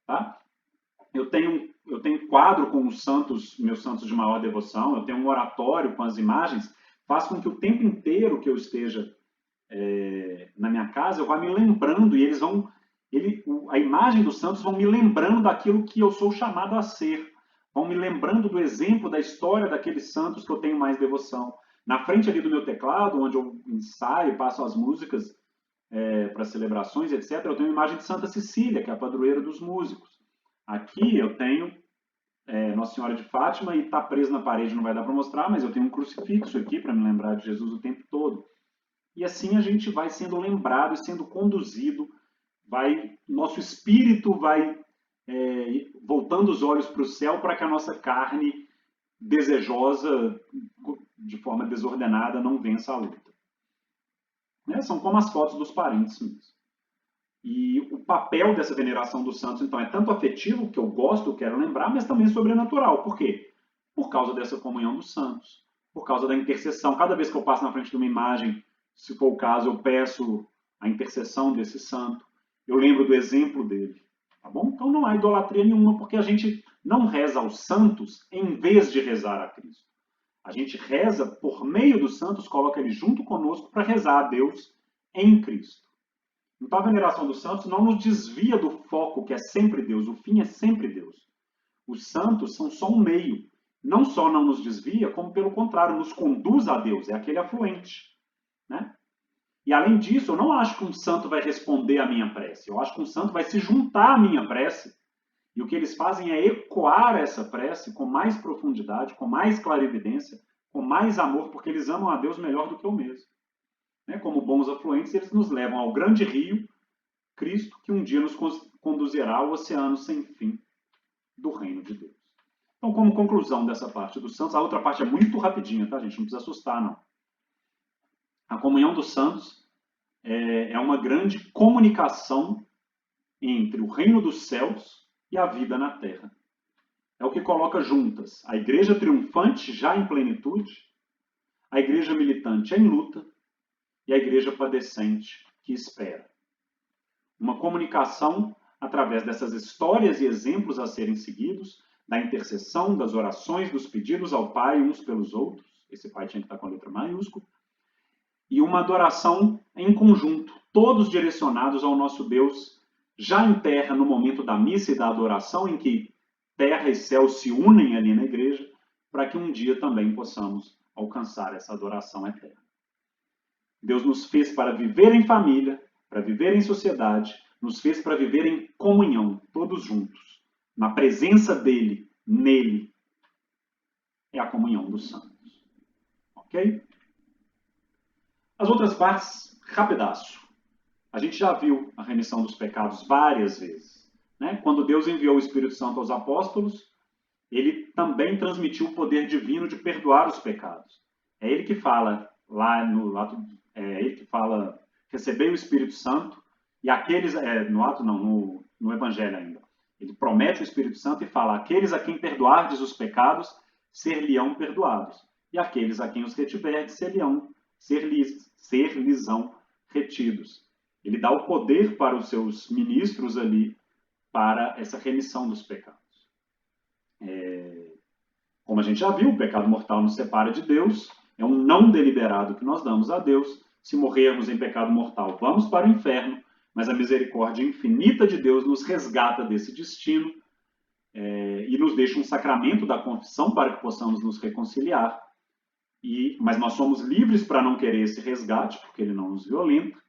Tá? Eu tenho quadro com os santos, meus santos de maior devoção, eu tenho um oratório com as imagens, faz com que o tempo inteiro que eu esteja na minha casa, eu vá me lembrando, e a imagem dos santos vão me lembrando daquilo que eu sou chamado a ser, vão me lembrando do exemplo, da história daqueles santos que eu tenho mais devoção. Na frente ali do meu teclado, onde eu ensaio, passo as músicas para celebrações, etc., eu tenho a imagem de Santa Cecília, que é a padroeira dos músicos. Aqui eu tenho Nossa Senhora de Fátima, e está preso na parede, não vai dar para mostrar, mas eu tenho um crucifixo aqui para me lembrar de Jesus o tempo todo. E assim a gente vai sendo lembrado e sendo conduzido, nosso espírito vai voltando os olhos para o céu para que a nossa carne desejosa, de forma desordenada, não vença a luta. São como as fotos dos parentes mesmo. E o papel dessa veneração dos santos, então, é tanto afetivo, que eu gosto, eu quero lembrar, mas também sobrenatural. Por quê? Por causa dessa comunhão dos santos, por causa da intercessão. Cada vez que eu passo na frente de uma imagem, se for o caso, eu peço a intercessão desse santo. Eu lembro do exemplo dele. Tá bom? Então não há idolatria nenhuma, porque a gente não reza aos santos em vez de rezar a Cristo. A gente reza por meio dos santos, coloca ele junto conosco para rezar a Deus em Cristo. Então a veneração dos santos não nos desvia do foco, que é sempre Deus. O fim é sempre Deus. Os santos são só um meio. não só não nos desvia, como pelo contrário, nos conduz a Deus, é aquele afluente, né? E além disso, eu não acho que um santo vai responder à minha prece, eu acho que um santo vai se juntar à minha prece, e o que eles fazem é ecoar essa prece com mais profundidade, com mais clarividência, com mais amor, porque eles amam a Deus melhor do que eu mesmo. Né? Como bons afluentes, eles nos levam ao grande rio, Cristo, que um dia nos conduzirá ao oceano sem fim do reino de Deus. Então, como conclusão dessa parte dos santos, a outra parte é muito rapidinha, tá, gente? Não precisa assustar, não. A comunhão dos santos é uma grande comunicação entre o reino dos céus e a vida na terra. É o que coloca juntas a igreja triunfante já em plenitude, a igreja militante em luta e a igreja padecente que espera. Uma comunicação através dessas histórias e exemplos a serem seguidos, da intercessão, das orações, dos pedidos ao Pai uns pelos outros. Esse Pai tinha que estar com a letra maiúscula. E uma adoração em conjunto, todos direcionados ao nosso Deus, já em terra, no momento da missa e da adoração, em que terra e céu se unem ali na igreja, para que um dia também possamos alcançar essa adoração eterna. Deus nos fez para viver em família, para viver em sociedade, nos fez para viver em comunhão, todos juntos, na presença dele, nele. É a comunhão dos santos. Ok? As outras partes, rapidaço. A gente já viu a remissão dos pecados várias vezes. Né? Quando Deus enviou o Espírito Santo aos apóstolos, ele também transmitiu o poder divino de perdoar os pecados. É ele que fala lá no ato, ele que fala, recebei o Espírito Santo, e aqueles, no ato não, no Evangelho ainda, ele promete o Espírito Santo e fala, aqueles a quem perdoardes os pecados, ser-lhe-ão perdoados, e aqueles a quem os retiverdes, ser-lhes-ão retidos. Ele dá o poder para os seus ministros ali, para essa remissão dos pecados. Como a gente já viu, o pecado mortal nos separa de Deus, é um não deliberado que nós damos a Deus. Se morrermos em pecado mortal, vamos para o inferno, mas a misericórdia infinita de Deus nos resgata desse destino e nos deixa um sacramento da confissão para que possamos nos reconciliar. Mas nós somos livres para não querer esse resgate, porque ele não nos violenta,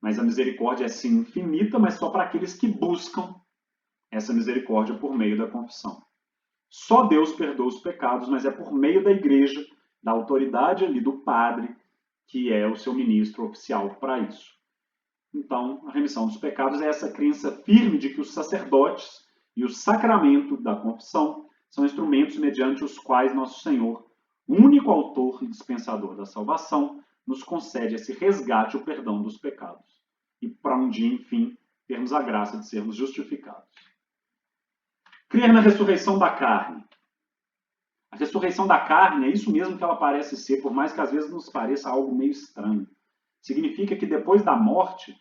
mas a misericórdia é sim infinita, mas só para aqueles que buscam essa misericórdia por meio da confissão. Só Deus perdoa os pecados, mas é por meio da igreja, da autoridade ali do padre, que é o seu ministro oficial para isso. Então, a remissão dos pecados é essa crença firme de que os sacerdotes e o sacramento da confissão são instrumentos mediante os quais nosso Senhor, único autor e dispensador da salvação, nos concede esse resgate, o perdão dos pecados. E para um dia, enfim, termos a graça de sermos justificados. Crer na ressurreição da carne. A ressurreição da carne é isso mesmo que ela parece ser, por mais que às vezes nos pareça algo meio estranho. Significa que depois da morte,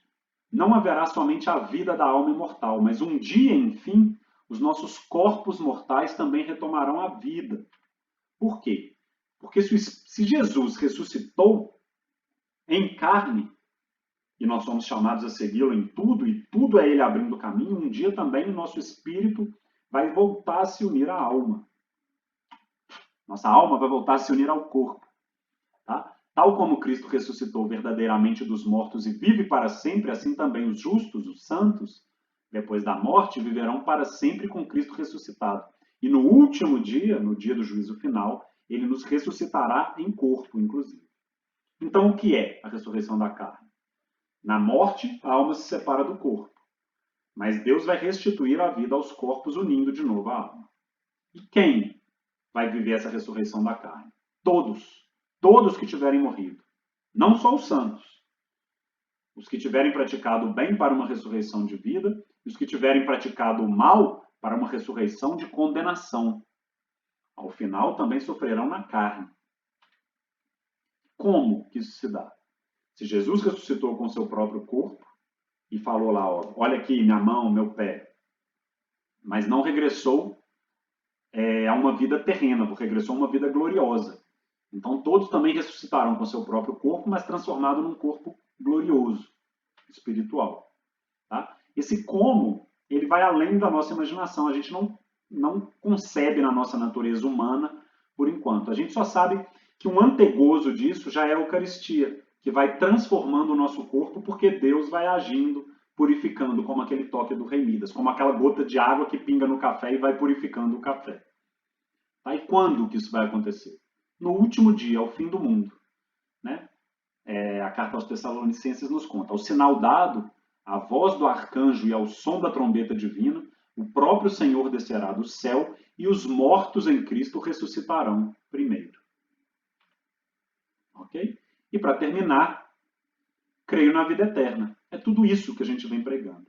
não haverá somente a vida da alma imortal, mas um dia, enfim, os nossos corpos mortais também retomarão a vida. Por quê? Porque se Jesus ressuscitou em carne, e nós somos chamados a segui-lo em tudo, e tudo é ele abrindo o caminho, um dia também o nosso espírito vai voltar a se unir à alma. Nossa alma vai voltar a se unir ao corpo. Tá? Tal como Cristo ressuscitou verdadeiramente dos mortos e vive para sempre, assim também os justos, os santos, depois da morte, viverão para sempre com Cristo ressuscitado. E no último dia, no dia do juízo final, ele nos ressuscitará em corpo, inclusive. Então, o que é a ressurreição da carne? Na morte, a alma se separa do corpo. Mas Deus vai restituir a vida aos corpos, unindo de novo a alma. E quem vai viver essa ressurreição da carne? Todos. Todos que tiverem morrido. Não só os santos. Os que tiverem praticado o bem para uma ressurreição de vida, e os que tiverem praticado o mal para uma ressurreição de condenação. Ao final, também sofrerão na carne. Como que isso se dá? Se Jesus ressuscitou com seu próprio corpo e falou lá, ó, olha aqui minha mão, meu pé, mas não regressou a uma vida terrena, regressou a uma vida gloriosa. Então todos também ressuscitarão com seu próprio corpo, mas transformado num corpo glorioso, espiritual. Tá? Esse como, ele vai além da nossa imaginação. A gente não concebe na nossa natureza humana por enquanto. A gente só sabe que um antegozo disso já é a Eucaristia, que vai transformando o nosso corpo, porque Deus vai agindo, purificando, como aquele toque do Rei Midas, como aquela gota de água que pinga no café e vai purificando o café. Tá? E quando que isso vai acontecer? No último dia, ao fim do mundo. Né? A carta aos Tessalonicenses nos conta. Ao sinal dado, à voz do arcanjo e ao som da trombeta divina, o próprio Senhor descerá do céu e os mortos em Cristo ressuscitarão primeiro. Ok? E para terminar, creio na vida eterna. É tudo isso que a gente vem pregando.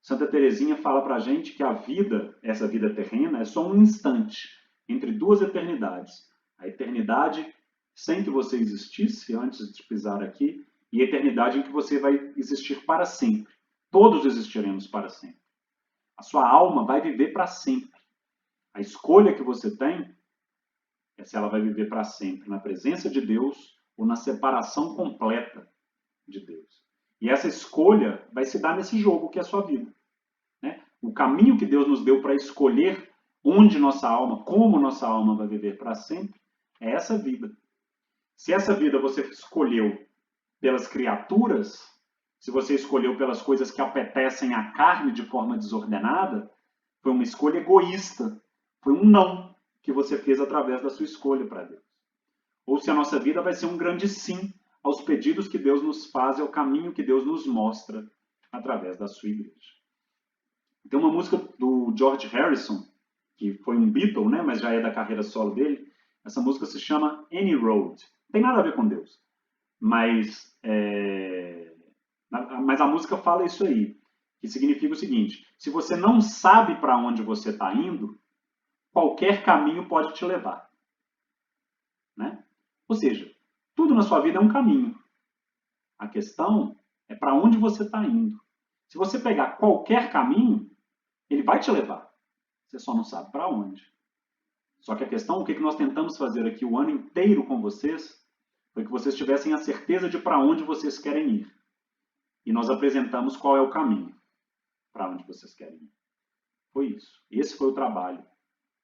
Santa Teresinha fala para a gente que a vida, essa vida terrena, é só um instante entre duas eternidades. A eternidade sem que você existisse antes de pisar aqui e a eternidade em que você vai existir para sempre. Todos existiremos para sempre. A sua alma vai viver para sempre. A escolha que você tem é se ela vai viver para sempre na presença de Deus ou na separação completa de Deus. E essa escolha vai se dar nesse jogo que é a sua vida. Né? O caminho que Deus nos deu para escolher onde nossa alma, como nossa alma vai viver para sempre, é essa vida. Se essa vida você escolheu pelas criaturas, se você escolheu pelas coisas que apetecem a carne de forma desordenada, foi uma escolha egoísta. Foi um não que você fez através da sua escolha para Deus. Ou se a nossa vida vai ser um grande sim aos pedidos que Deus nos faz e ao caminho que Deus nos mostra através da sua igreja. Tem uma música do George Harrison, que foi um Beatle, né, mas já é da carreira solo dele. Essa música se chama Any Road. Não tem nada a ver com Deus. Mas a música fala isso aí, que significa o seguinte: se você não sabe para onde você está indo, qualquer caminho pode te levar. Né? Ou seja, tudo na sua vida é um caminho. A questão é para onde você está indo. Se você pegar qualquer caminho, ele vai te levar. Você só não sabe para onde. Só que a questão, o que nós tentamos fazer aqui o ano inteiro com vocês, foi que vocês tivessem a certeza de para onde vocês querem ir. E nós apresentamos qual é o caminho para onde vocês querem ir. Foi isso. Esse foi o trabalho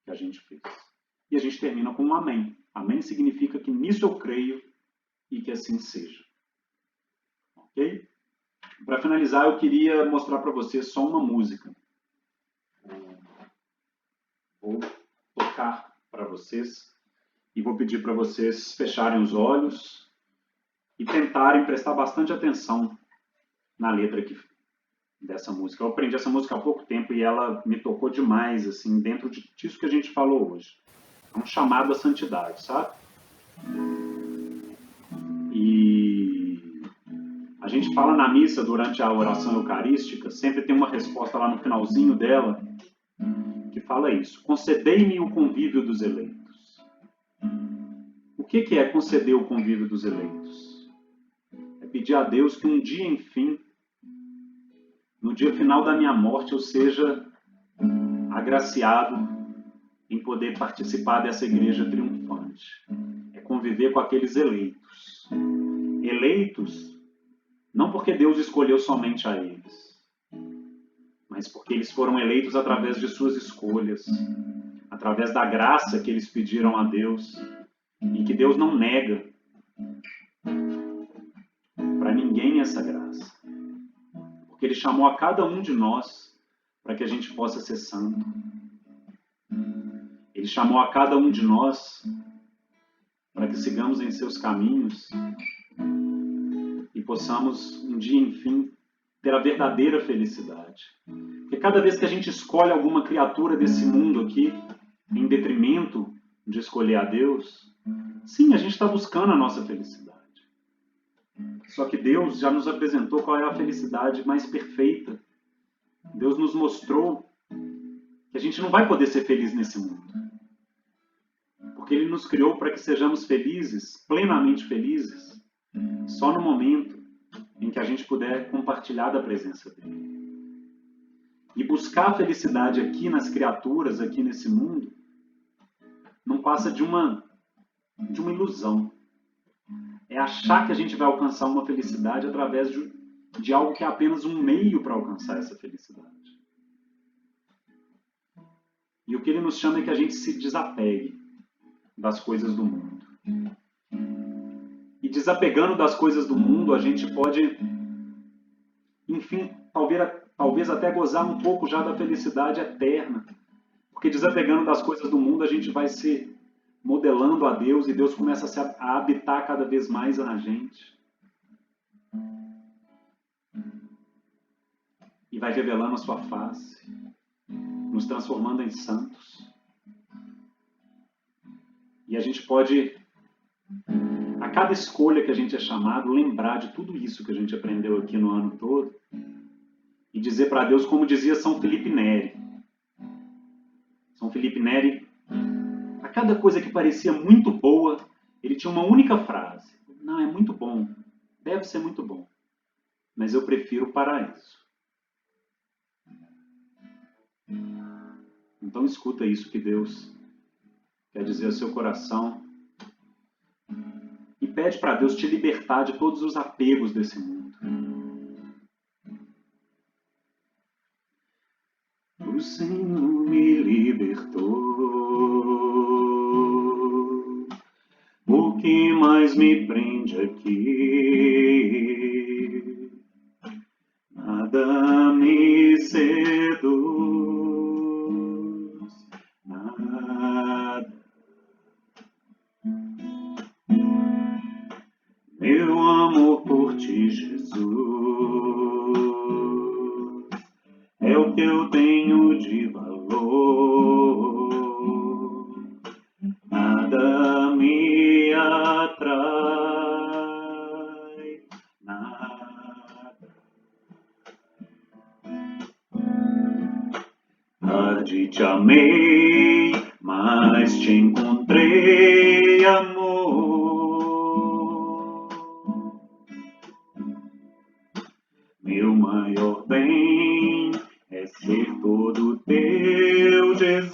que a gente fez. E a gente termina com um amém. Amém significa que nisso eu creio e que assim seja. Ok? Para finalizar, eu queria mostrar para vocês só uma música. Vou tocar para vocês e vou pedir para vocês fecharem os olhos e tentarem prestar bastante atenção na letra aqui dessa música. Eu aprendi essa música há pouco tempo e ela me tocou demais, assim, dentro disso que a gente falou hoje. É um chamado à santidade, sabe? E a gente fala na missa durante a oração eucarística, sempre tem uma resposta lá no finalzinho dela, que fala isso: concedei-me o convívio dos eleitos. O que é conceder o convívio dos eleitos? É pedir a Deus que um dia, enfim, no dia final da minha morte, eu seja agraciado em poder participar dessa igreja triunfante. É conviver com aqueles eleitos. Eleitos, não porque Deus escolheu somente a eles, mas porque eles foram eleitos através de suas escolhas, através da graça que eles pediram a Deus, e que Deus não nega para ninguém essa graça. Porque Ele chamou a cada um de nós para que a gente possa ser santo. Ele chamou a cada um de nós para que sigamos em seus caminhos e possamos um dia, enfim, ter a verdadeira felicidade. Porque cada vez que a gente escolhe alguma criatura desse mundo aqui, em detrimento de escolher a Deus, sim, a gente está buscando a nossa felicidade. Só que Deus já nos apresentou qual é a felicidade mais perfeita. Deus nos mostrou que a gente não vai poder ser feliz nesse mundo. Porque Ele nos criou para que sejamos felizes, plenamente felizes, só no momento em que a gente puder compartilhar da presença dEle. E buscar a felicidade aqui nas criaturas, aqui nesse mundo, não passa de uma ilusão. É achar que a gente vai alcançar uma felicidade através de algo que é apenas um meio para alcançar essa felicidade. E o que Ele nos chama é que a gente se desapegue. das coisas do mundo. E desapegando das coisas do mundo, a gente pode, enfim, talvez até gozar um pouco já da felicidade eterna. Porque desapegando das coisas do mundo, a gente vai se modelando a Deus e Deus começa a habitar cada vez mais na gente. E vai revelando a sua face, nos transformando em santos. E a gente pode, a cada escolha que a gente é chamado, lembrar de tudo isso que a gente aprendeu aqui no ano todo e dizer para Deus, como dizia São Felipe Neri. São Felipe Neri, a cada coisa que parecia muito boa, ele tinha uma única frase. Não, é muito bom, deve ser muito bom, mas eu prefiro o paraíso. Então escuta isso que Deus quer dizer ao seu coração e pede para Deus te libertar de todos os apegos desse mundo. O Senhor me libertou. O que mais me prende aqui? Nada me seduz, nada. Meu amor por ti, Jesus, é o que eu tenho de valor. Nada me atrai, nada. Tarde te amei, mas te encontrei, amor. Meu maior bem é ser todo teu, Jesus.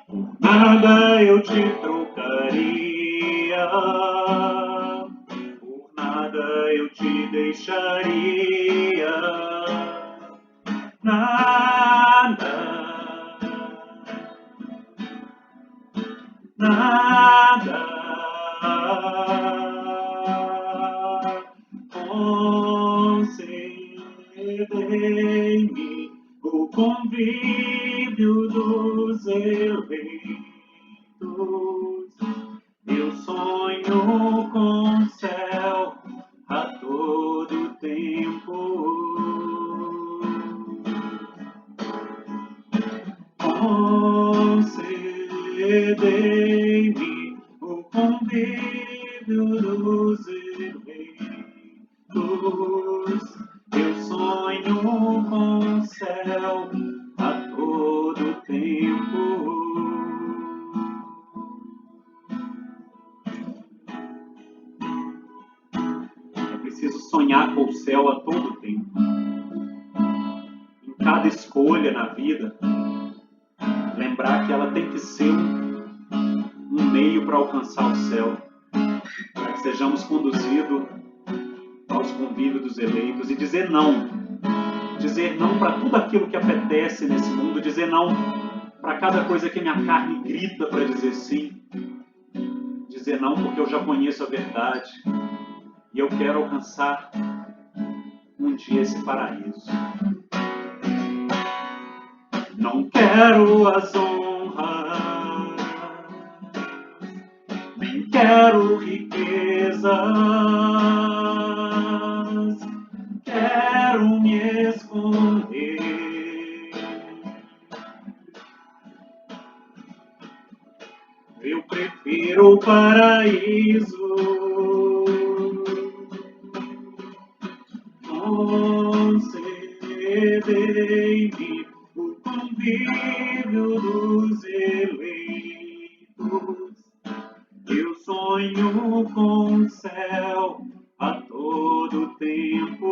Por nada eu te trocaria, por nada eu te deixaria. Nada, nada. Concedei-me o convívio dos eleitos. Eu sonho com o céu a todo tempo. Concedei-me o convívio dos eleitos. Eu sonho com o céu a todo tempo. É preciso sonhar com o céu a todo tempo. Em cada escolha na vida, lembrar que ela tem que ser um meio para alcançar o céu, para que sejamos conduzidos aos convívios dos eleitos e dizer não para tudo aquilo que apetece nesse mundo, dizer não para cada coisa que minha carne grita para dizer sim, dizer não porque eu já conheço a verdade e eu quero alcançar um dia esse paraíso. Não quero as honras, nem quero riquezas, quero me esconder. Eu prefiro o paraíso. Concedei-me o convívio dos eleitos. Eu sonho com o céu a todo tempo.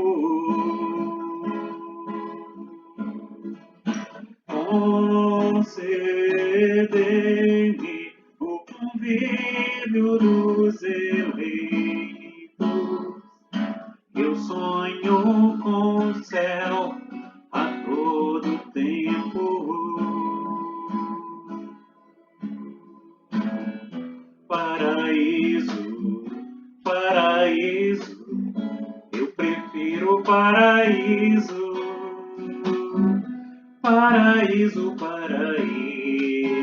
Concedei-me o convívio dos eleitos. Eu sonho com o céu a todo tempo. paraíso, paraíso, paraíso,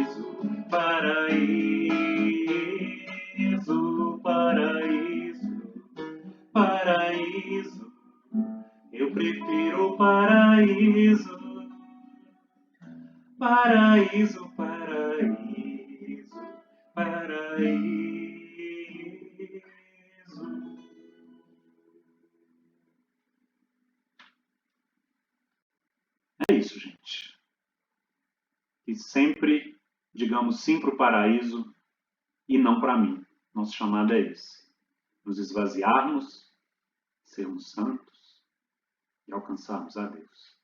paraíso, paraíso, paraíso. Eu prefiro o paraíso, paraíso, paraíso, paraíso. É isso, gente. E sempre digamos sim para o paraíso e não para mim. Nosso chamado é esse. Nos esvaziarmos, sermos santos e alcançarmos a Deus.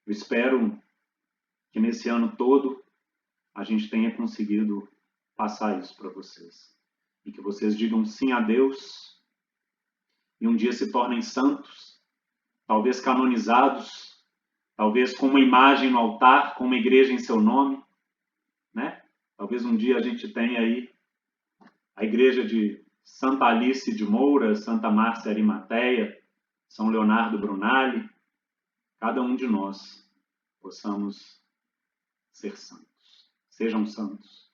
Eu espero que nesse ano todo a gente tenha conseguido passar isso para vocês. E que vocês digam sim a Deus e um dia se tornem santos, talvez canonizados, talvez com uma imagem no altar, com uma igreja em seu nome, né? Talvez um dia a gente tenha aí a igreja de Santa Alice de Moura, Santa Márcia Arimateia, São Leonardo Brunali, cada um de nós possamos ser santos. Sejam santos.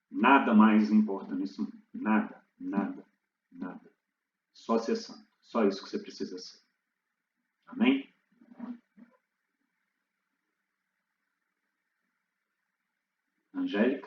Nada mais importa nisso mundo. Nada, nada, nada. Só ser santo. Só isso que você precisa ser. Amém? Angélica?